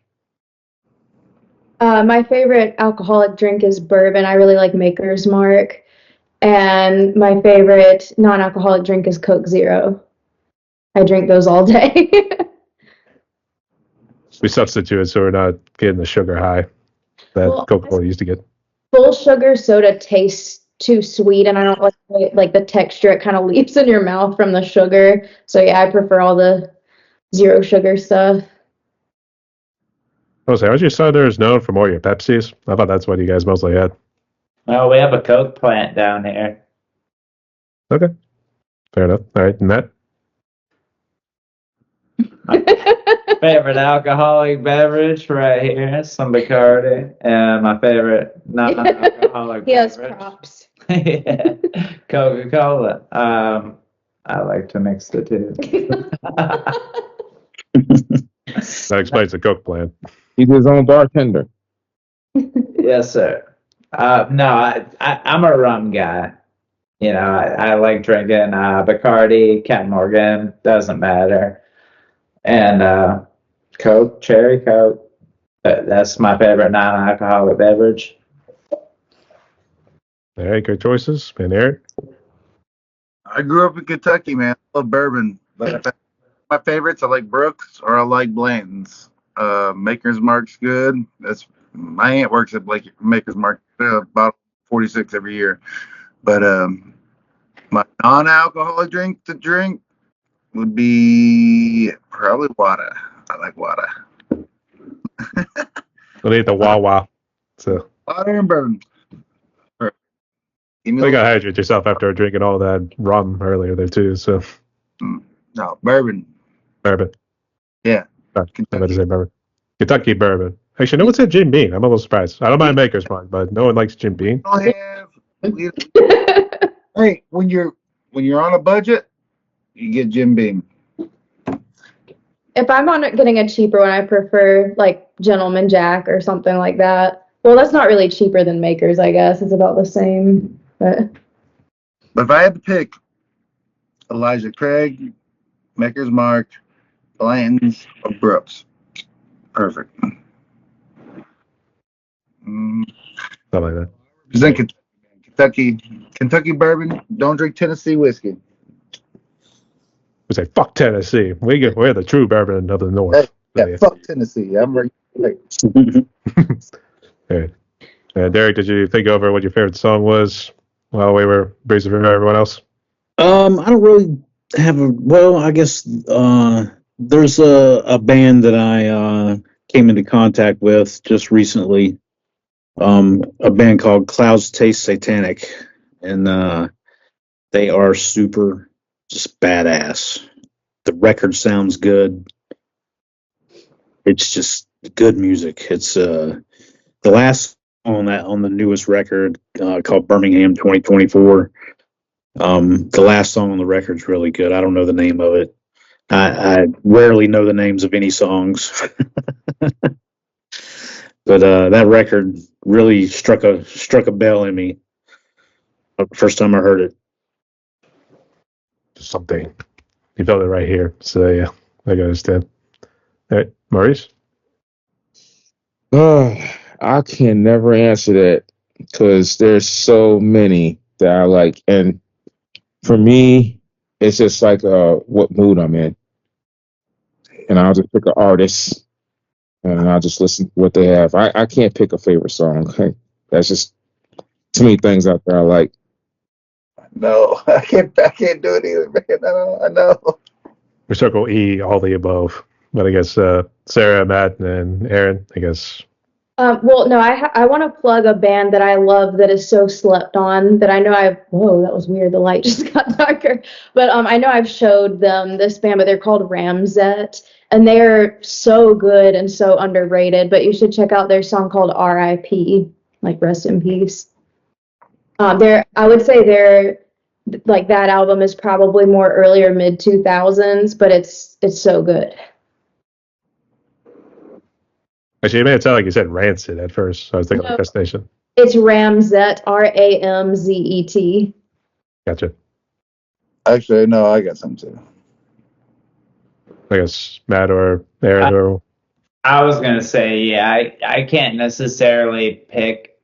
Speaker 4: My favorite alcoholic drink is bourbon. I really like Maker's Mark. And my favorite non-alcoholic drink is Coke Zero. I drink those all day.
Speaker 1: We substituted so we're not getting the sugar high that Coca-Cola used to get.
Speaker 4: Full sugar soda tastes too sweet, and I don't like the texture. It kind of leaves in your mouth from the sugar. So yeah, I prefer all the zero sugar stuff.
Speaker 1: Jose, aren't you Southerners known for more your Pepsis? I thought that's what you guys mostly had.
Speaker 5: Well, we have a Coke plant down here.
Speaker 1: Okay. Fair enough. All right, Matt?
Speaker 5: Favorite alcoholic beverage right here, some Bacardi. And my favorite non-alcoholic
Speaker 4: He has
Speaker 5: beverage.
Speaker 4: props.
Speaker 5: Yeah, Coca-Cola. I like to mix the two.
Speaker 1: That explains the Coke plan.
Speaker 7: He's his own bartender.
Speaker 5: Yes, sir. No, I'm a rum guy. I like drinking Bacardi, Captain Morgan, doesn't matter. And Coke, cherry Coke. That's my favorite non-alcoholic beverage.
Speaker 1: All right, good choices. And Eric?
Speaker 2: I grew up in Kentucky, man. I love bourbon, but my favorites I like Brooks or I like Blanton's. Maker's Mark's good. That's my aunt works at Maker's Mark, about 46 every year. But my non-alcoholic drink to drink would be probably water. I like water.
Speaker 1: We'll eat the Wawa. So
Speaker 2: Water and bourbon.
Speaker 1: you gotta hydrate yourself after drinking all that rum earlier there too. So
Speaker 2: no, bourbon.
Speaker 1: Bourbon.
Speaker 2: Yeah.
Speaker 1: I'm about to say bourbon. Kentucky bourbon. Actually, no one said Jim Beam. I'm a little surprised. I don't mind Maker's Mark, but no one likes Jim Beam.
Speaker 2: Hey, when you're on a budget, you get Jim Beam.
Speaker 4: If I'm on getting a cheaper one, I prefer like Gentleman Jack or something like that. Well, that's not really cheaper than Maker's, I guess. It's about the same. But
Speaker 2: if I had to pick Elijah Craig, Maker's Mark, Blanton's or Brooks. Perfect.
Speaker 1: Something like that.
Speaker 2: Present Kentucky bourbon. Don't drink Tennessee whiskey.
Speaker 1: We say fuck Tennessee. We're the true bourbon of the
Speaker 2: Hey,
Speaker 1: North.
Speaker 2: yeah, fuck Tennessee. I'm right.
Speaker 1: Hey. Derek, did you think over what your favorite song was while we were breezing through everyone else?
Speaker 3: I don't really have I guess there's a band that I came into contact with just recently. A band called Clouds Taste Satanic, and they are super just badass. The record sounds good. It's just good music. It's the last song on the newest record called Birmingham 2024. The last song on the record is really good. I don't know the name of it. I rarely know the names of any songs, but that record really struck a bell in me the first time I heard it.
Speaker 1: Something. You felt it right here. So yeah, I can understand. All right, Maurice?
Speaker 7: I can never answer that because there's so many that I like, and for me, it's just like what mood I'm in, and I'll just pick an artist and I'll just listen to what they have. I can't pick a favorite song. That's just too many things out there I like.
Speaker 2: No, I can't do it either, man. I know.
Speaker 1: We circle E, all the above. But I guess Sarah, Matt, and Aaron, I guess.
Speaker 4: Well, no, I want to plug a band that I love that is so slept on that I know whoa, that was weird. The light just got darker. But I know I've showed them this band, but they're called Ramset. And they're so good and so underrated. But you should check out their song called R.I.P., like Rest in Peace. I would say they're like that album is probably more earlier mid 2000s, but it's so good.
Speaker 1: Actually, you made it sound like you said Rancid at first. So I was thinking like Destination.
Speaker 4: It's Ramzet, Ramzet.
Speaker 1: Gotcha.
Speaker 2: Actually, no, I got some too.
Speaker 1: I guess Matt or Aaron or.
Speaker 5: I was gonna say, yeah, I can't necessarily pick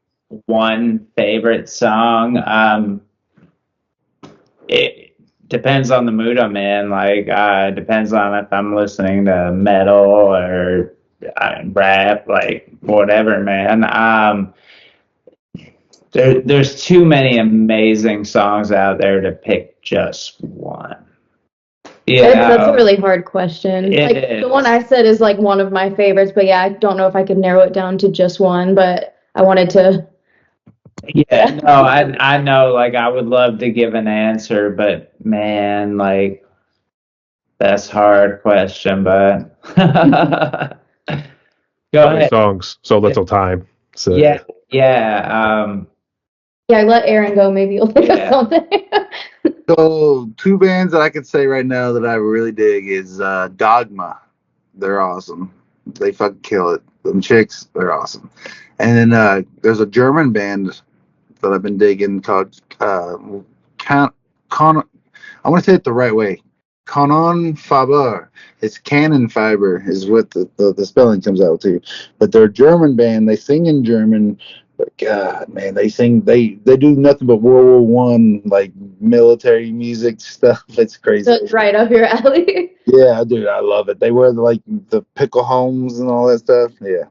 Speaker 5: one favorite song. It depends on the mood I'm in. Like, depends on if I'm listening to metal or rap, like whatever, man. There's too many amazing songs out there to pick just one. Yeah,
Speaker 4: That's a really hard question. Like
Speaker 5: is.
Speaker 4: the one I said is like one of my favorites, but yeah, I don't know if I could narrow it down to just one, but I wanted to.
Speaker 5: Yeah, no, I know, like I would love to give an answer, but man, like that's a hard question, but go ahead.
Speaker 1: Songs, so little time. So
Speaker 5: Yeah.
Speaker 4: Yeah, let Aaron go. Maybe you'll think of something.
Speaker 2: So 2 bands that I could say right now that I really dig is Dogma. They're awesome. They fucking kill it. Them chicks, they're awesome. And then there's a German band that I've been digging called I want to say it the right way. Kanon Faber. It's Cannon Fiber is what the spelling comes out to. But they're a German band. They sing in German. But God, man, they do nothing but World War I, like military music stuff. It's crazy.
Speaker 4: So it's right up your alley.
Speaker 2: Yeah, dude, I love it. They wear like the pickle homes and all that stuff. Yeah.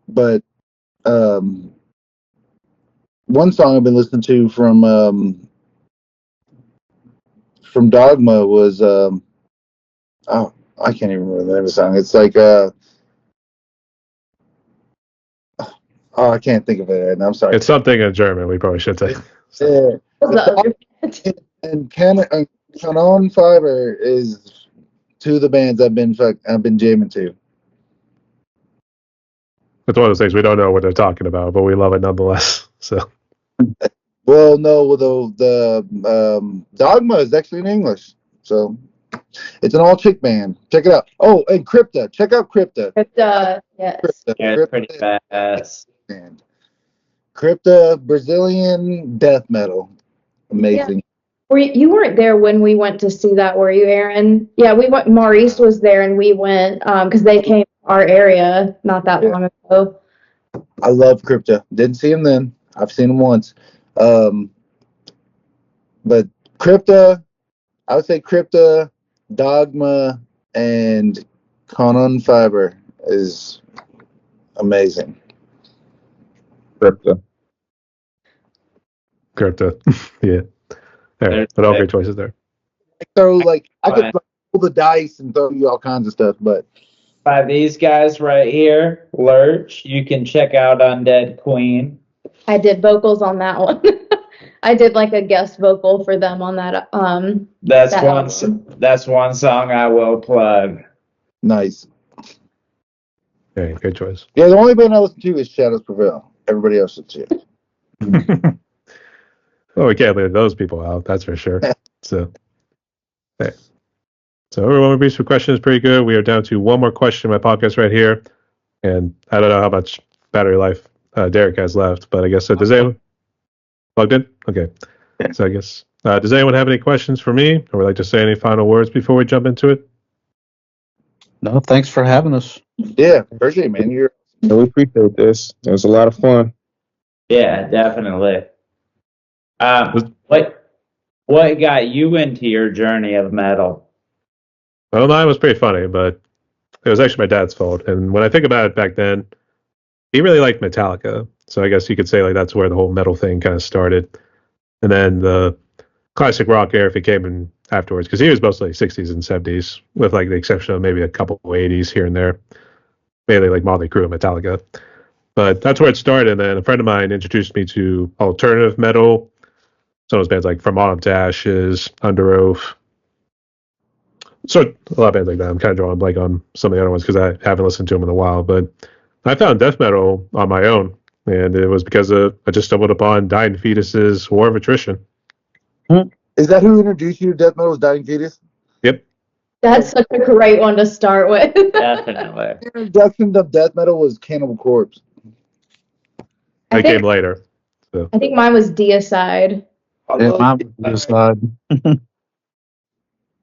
Speaker 2: But one song I've been listening to from Dogma was I can't even remember the name of the song. It's like I can't think of it right now. I'm sorry.
Speaker 1: It's something in German. We probably should say.
Speaker 2: Yeah. And Canon Fiber is 2 of the bands I've been jamming to.
Speaker 1: It's one of those things we don't know what they're talking about, but we love it nonetheless. So.
Speaker 2: Well, no, the Dogma is actually in English, so it's an all-chick band. Check it out. Oh, and Crypta. Check out Crypta.
Speaker 4: Crypta, yes.
Speaker 5: Yeah, it's pretty badass.
Speaker 2: Crypta, Brazilian death metal. Amazing.
Speaker 4: You weren't there when we went to see that, were you, Aaron? Yeah, we went. Maurice was there, and we went because they came to our area not that long ago.
Speaker 2: I love Crypto. Didn't see him then. I've seen him once. But Crypto, I would say Crypto, Dogma, and Conan Fiber is amazing.
Speaker 7: Crypto.
Speaker 1: Yeah. But all great choices there.
Speaker 2: So like I could roll the dice and throw you all kinds of stuff, but
Speaker 5: By these guys right here, Lurch, you can check out Undead Queen.
Speaker 4: I did vocals on that one. I did like a guest vocal for them on that.
Speaker 5: That's
Speaker 4: that
Speaker 5: one.
Speaker 4: album.
Speaker 5: That's one song I will plug.
Speaker 2: nice.
Speaker 1: Okay, good choice.
Speaker 2: Yeah, the only band I listen to is Shadows Prevail. Everybody else is too.
Speaker 1: Well, we can't leave those people out, that's for sure. So, okay. So everyone agrees for question is pretty good. We are down to one more question in my podcast right here. And I don't know how much battery life Derek has left, but I guess, does anyone plugged in? Okay. So I guess, does anyone have any questions for me or would like to say any final words before we jump into it?
Speaker 3: No, thanks for having us.
Speaker 2: Yeah, appreciate it, man. You're
Speaker 7: Yeah, we appreciate this. It was a lot of fun.
Speaker 5: Yeah, definitely. What got you into your journey of metal?
Speaker 1: Well, mine was pretty funny, but it was actually my dad's fault. And when I think about it back then, he really liked Metallica. So I guess you could say like that's where the whole metal thing kind of started. And then the classic rock era came in afterwards because he was mostly 60s and 70s, with like the exception of maybe a couple of 80s here and there, mainly like Motley Crue and Metallica. But that's where it started. And then a friend of mine introduced me to alternative metal. Some of those bands like From Autumn to Ashes, Under Oath. So a lot of bands like that. I'm kind of drawing a blank on some of the other ones because I haven't listened to them in a while. But I found death metal on my own, and it was because I just stumbled upon Dying Fetus's War of Attrition.
Speaker 2: Is that who introduced you to death metal? Was Dying Fetus?
Speaker 1: Yep.
Speaker 4: That's such a great one to start with.
Speaker 5: Definitely.
Speaker 2: Introduction of death metal was Cannibal Corpse.
Speaker 1: That came later. So.
Speaker 4: I think mine was Deicide.
Speaker 3: Yeah, mine was
Speaker 1: It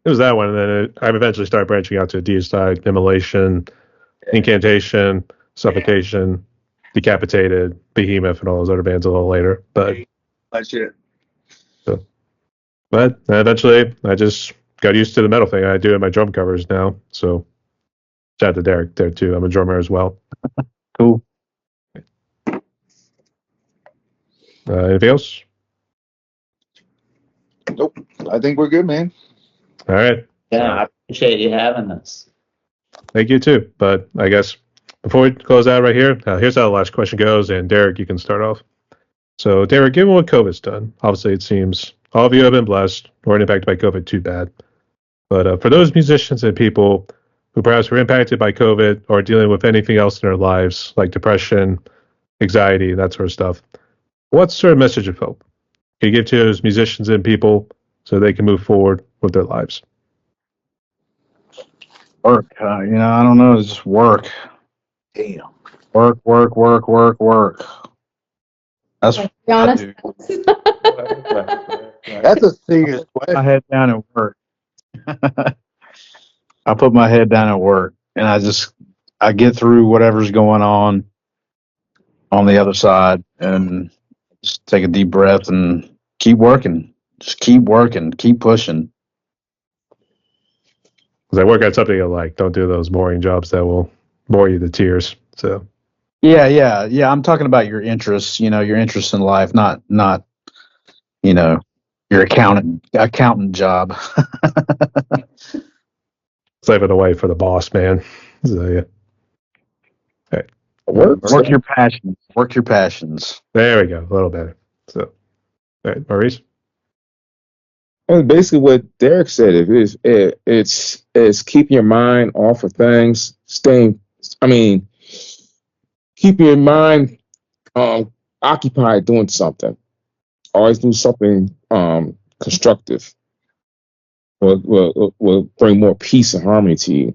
Speaker 1: was that one, and then I eventually started branching out to Deicide, Immolation, Incantation, Suffocation, Decapitated, Behemoth, and all those other bands a little later. But eventually, I just got used to the metal thing. I do in my drum covers now. So shout out to Derek there too. I'm a drummer as well.
Speaker 3: Cool.
Speaker 1: Anything else?
Speaker 2: Nope. I think we're good, man.
Speaker 1: All right.
Speaker 5: Yeah, I appreciate you having us.
Speaker 1: Thank you too. But I guess before we close out right here, here's how the last question goes. And Derek, you can start off. So Derek, given what COVID's done, obviously it seems all of you have been blessed or impacted by COVID too bad. But for those musicians and people who perhaps were impacted by COVID or dealing with anything else in their lives, like depression, anxiety, that sort of stuff, what sort of message of hope can you give to those musicians and people so they can move forward with their lives?
Speaker 3: Work. I don't know. It's just work.
Speaker 2: Damn.
Speaker 3: Work. That's what
Speaker 4: Be
Speaker 3: I
Speaker 4: honest.
Speaker 3: do.
Speaker 2: That's a serious
Speaker 3: My
Speaker 2: question.
Speaker 3: head down at work. I put my head down at work, and I get through whatever's going on the other side, and just take a deep breath and keep working. Just keep working, keep pushing.
Speaker 1: Because I work at something I like. Don't do those boring jobs that will bore you to tears. So
Speaker 3: Yeah. I'm talking about your interests. Your interests in life, not your accountant job.
Speaker 1: saving away for the boss, man. So yeah. All right.
Speaker 3: Work your passions. Work your passions.
Speaker 1: There we go. A little better. So, all right, Maurice.
Speaker 7: And basically, what Derek said it's keeping your mind off of things, keeping your mind occupied doing something. Always do something constructive. Will bring more peace and harmony to you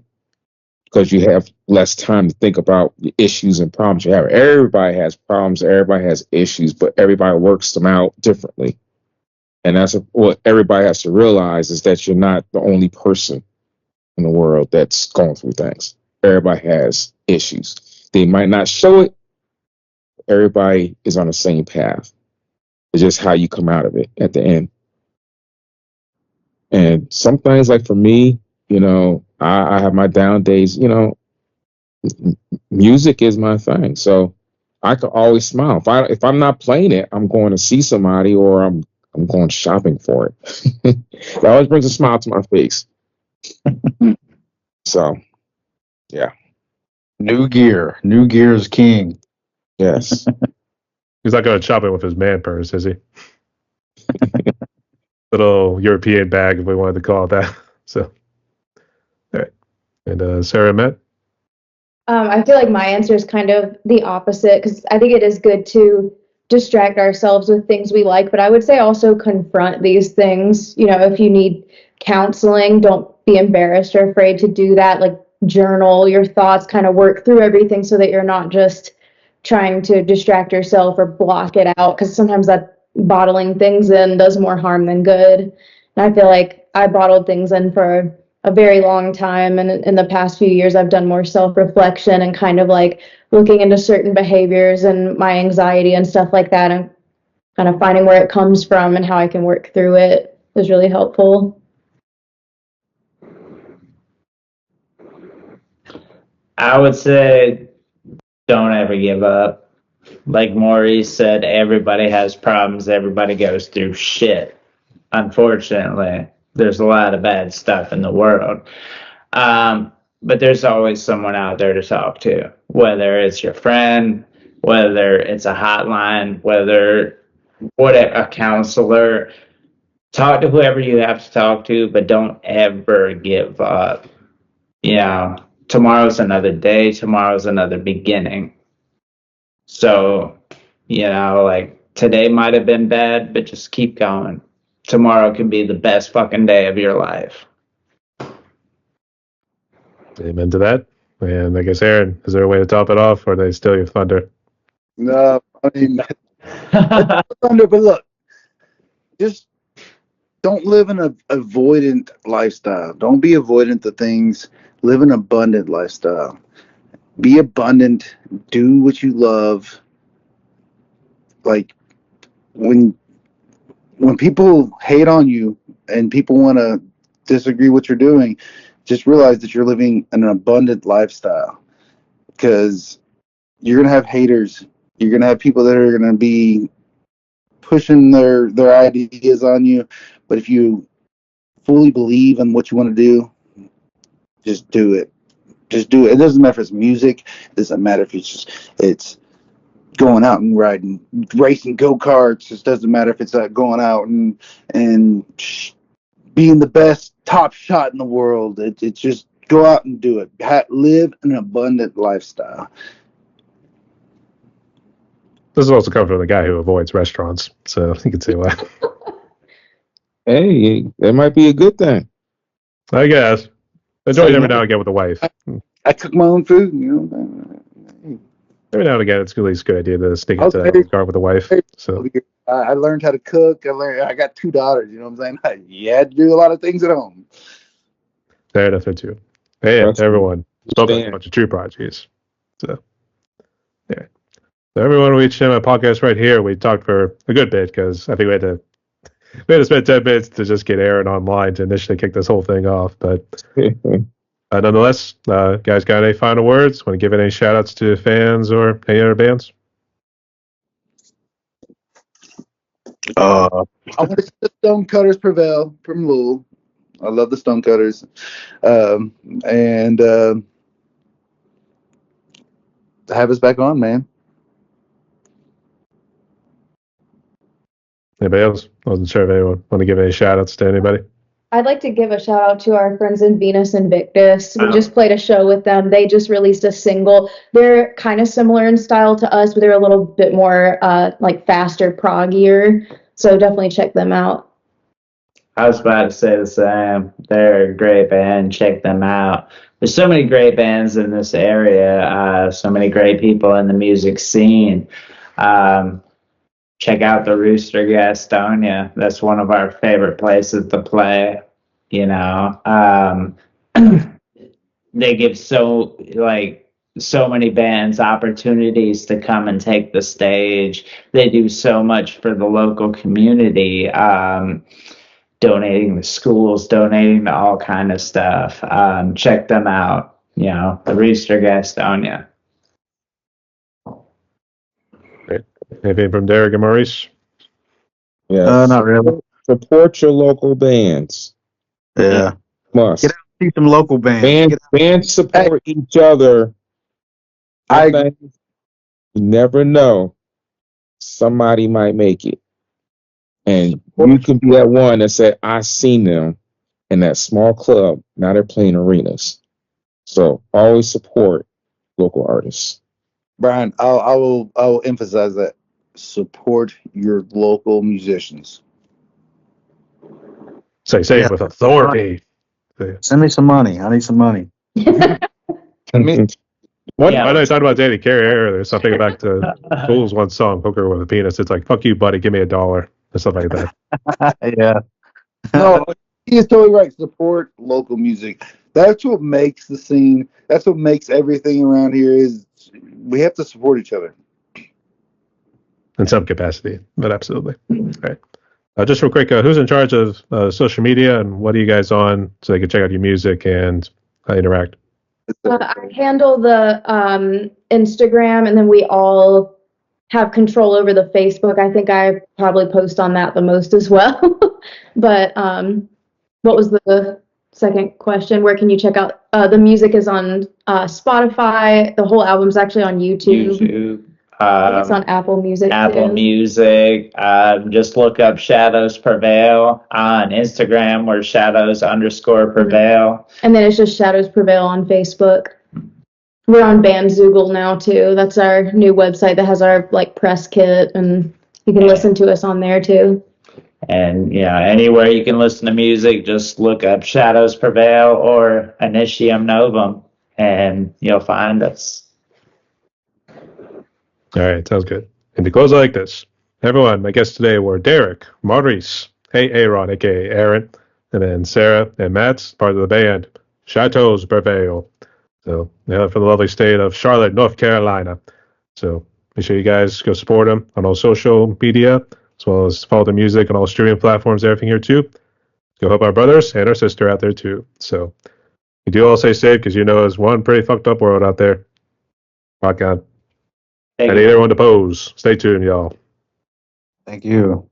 Speaker 7: because you have less time to think about the issues and problems you have. Everybody has problems. Everybody has issues, but everybody works them out differently. And that's what everybody has to realize, is that you're not the only person in the world that's going through things. Everybody has issues. They might not show it. Everybody is on the same path. It's just how you come out of it at the end. And some things, like for me, I have my down days. Music is my thing, so I can always smile. If I'm not playing it, I'm going to see somebody, or I'm going shopping for it. It always brings a smile to my face. So, yeah.
Speaker 3: New gear is king.
Speaker 7: Yes.
Speaker 1: He's not going shopping with his man purse, is he? Little European bag, if we wanted to call it that. So, all right. And Sarah, Matt?
Speaker 4: I feel like my answer is kind of the opposite, because I think it is good to distract ourselves with things we like, but I would say also confront these things. If you need counseling, don't be embarrassed or afraid to do that. Like, journal your thoughts, kind of work through everything so that you're not just trying to distract yourself or block it out, because sometimes that bottling things in does more harm than good. And I feel like I bottled things in for a very long time, and in the past few years I've done more self-reflection and kind of like looking into certain behaviors and my anxiety and stuff like that, and kind of finding where it comes from and how I can work through it is really helpful.
Speaker 5: I would say don't ever give up. Like Maurice said, everybody has problems. Everybody goes through shit. Unfortunately, there's a lot of bad stuff in the world. But there's always someone out there to talk to, whether it's your friend, whether it's a hotline, whether a counselor. Talk to whoever you have to talk to, but don't ever give up. Tomorrow's another day. Tomorrow's another beginning. So, like today might have been bad, but just keep going. Tomorrow could be the best fucking day of your life.
Speaker 1: Amen to that. And I guess, Aaron, is there a way to top it off, or do they steal your thunder?
Speaker 2: No, I mean, thunder, but look, just don't live an avoidant lifestyle. Don't be avoidant to things. Live an abundant lifestyle. Be abundant. Do what you love. Like, when people hate on you and people want to disagree what you're doing, just realize that you're living an abundant lifestyle, because you're going to have haters. You're going to have people that are going to be pushing their ideas on you. But if you fully believe in what you want to do, just do it. Just do it. It doesn't matter if it's music. It doesn't matter if it's going out and racing go-karts. It doesn't matter if it's going out and being the best top shot in the world. It's just go out and do it. Live an abundant lifestyle.
Speaker 1: This is also coming from the guy who avoids restaurants, so you can see why.
Speaker 7: Hey, that might be a good thing.
Speaker 1: I guess. Enjoy it every now and again with the wife.
Speaker 2: I cook my own food,
Speaker 1: Every now and again, it's at least a good idea to stick into that car with the wife. So
Speaker 2: I learned how to cook. I got 2 daughters. You know what I'm saying? You had to do a lot of things at home.
Speaker 1: fair enough, there too. Hey, everyone spoke like a bunch of true prodigies. So, yeah. So everyone, we each have a podcast right here. We talked for a good bit because I think we had to spend 10 minutes to just get Aaron online to initially kick this whole thing off. But nonetheless, guys, got any final words? Want to give any shout outs to fans or any other bands?
Speaker 2: I want to see the Stonecutters Prevail from Louisville. I love the Stonecutters. And have us back on, man.
Speaker 1: Anybody else? I wasn't sure if anyone want to give any shout outs to anybody.
Speaker 4: I'd like to give a shout out to our friends in Venus Invictus. We just played a show with them. They just released a single. They're kind of similar in style to us, but they're a little bit more like faster, proggier. So definitely check them out.
Speaker 5: I was about to say the same. They're a great band. Check them out. There's so many great bands in this area. So many great people in the music scene. check out the Rooster Gastonia. That's one of our favorite places to play. You know, they give so many bands opportunities to come and take the stage. They do so much for the local community, donating to schools, donating to all kind of stuff. Check them out. You know, the Rooster Gastonia.
Speaker 1: Anything from Derek and Maurice?
Speaker 7: Yeah.
Speaker 3: Not really.
Speaker 7: Support your local bands.
Speaker 3: Yeah.
Speaker 7: Must.
Speaker 3: Get out and see some local bands.
Speaker 7: Bands support each other.
Speaker 2: I
Speaker 7: think you never know. Somebody might make it. And you can be that one that said, I seen them in that small club. Now they're playing arenas. So always support local artists.
Speaker 2: Brian, I will emphasize that. Support your local musicians.
Speaker 1: Say it with authority.
Speaker 3: Send me some money. I need some money.
Speaker 1: Why did I talk about Danny Carey earlier? There's something back to Fool's one song, Hooker with a Penis. It's like, fuck you, buddy, give me $1 or something like that.
Speaker 3: Yeah.
Speaker 2: No, he is totally right. Support local music. That's what makes the scene. That's what makes everything around here is we have to support each other.
Speaker 1: In some capacity, but absolutely. All right. Just real quick, who's in charge of social media and what are you guys on so they can check out your music and interact?
Speaker 4: I handle the Instagram, and then we all have control over the Facebook. I think I probably post on that the most as well. But what was the second question? Where can you check out? The music is on Spotify. The whole album's actually on YouTube. I think it's on Apple Music.
Speaker 5: Apple
Speaker 4: too.
Speaker 5: Music. Just look up Shadows Prevail on Instagram. We're Shadows_Prevail.
Speaker 4: And then it's just Shadows Prevail on Facebook. We're on Bandzoogle now too. That's our new website that has our press kit, and you can listen to us on there too.
Speaker 5: And anywhere you can listen to music, just look up Shadows Prevail or Initium Novum, and you'll find us.
Speaker 1: All right, sounds good. And to close like this, everyone, my guests today were Derek, Maurice, Aaron, aka Aaron, and then Sarah and Matt's part of the band, Chateaus Prevail. So from the lovely state of Charlotte, North Carolina. So make sure you guys go support them on all social media, as well as follow the music on all streaming platforms, everything here too. Go help our brothers and our sister out there too. So you do all stay safe because it's one pretty fucked up world out there. Rock on. I need everyone to pose. Stay tuned, y'all.
Speaker 3: Thank you.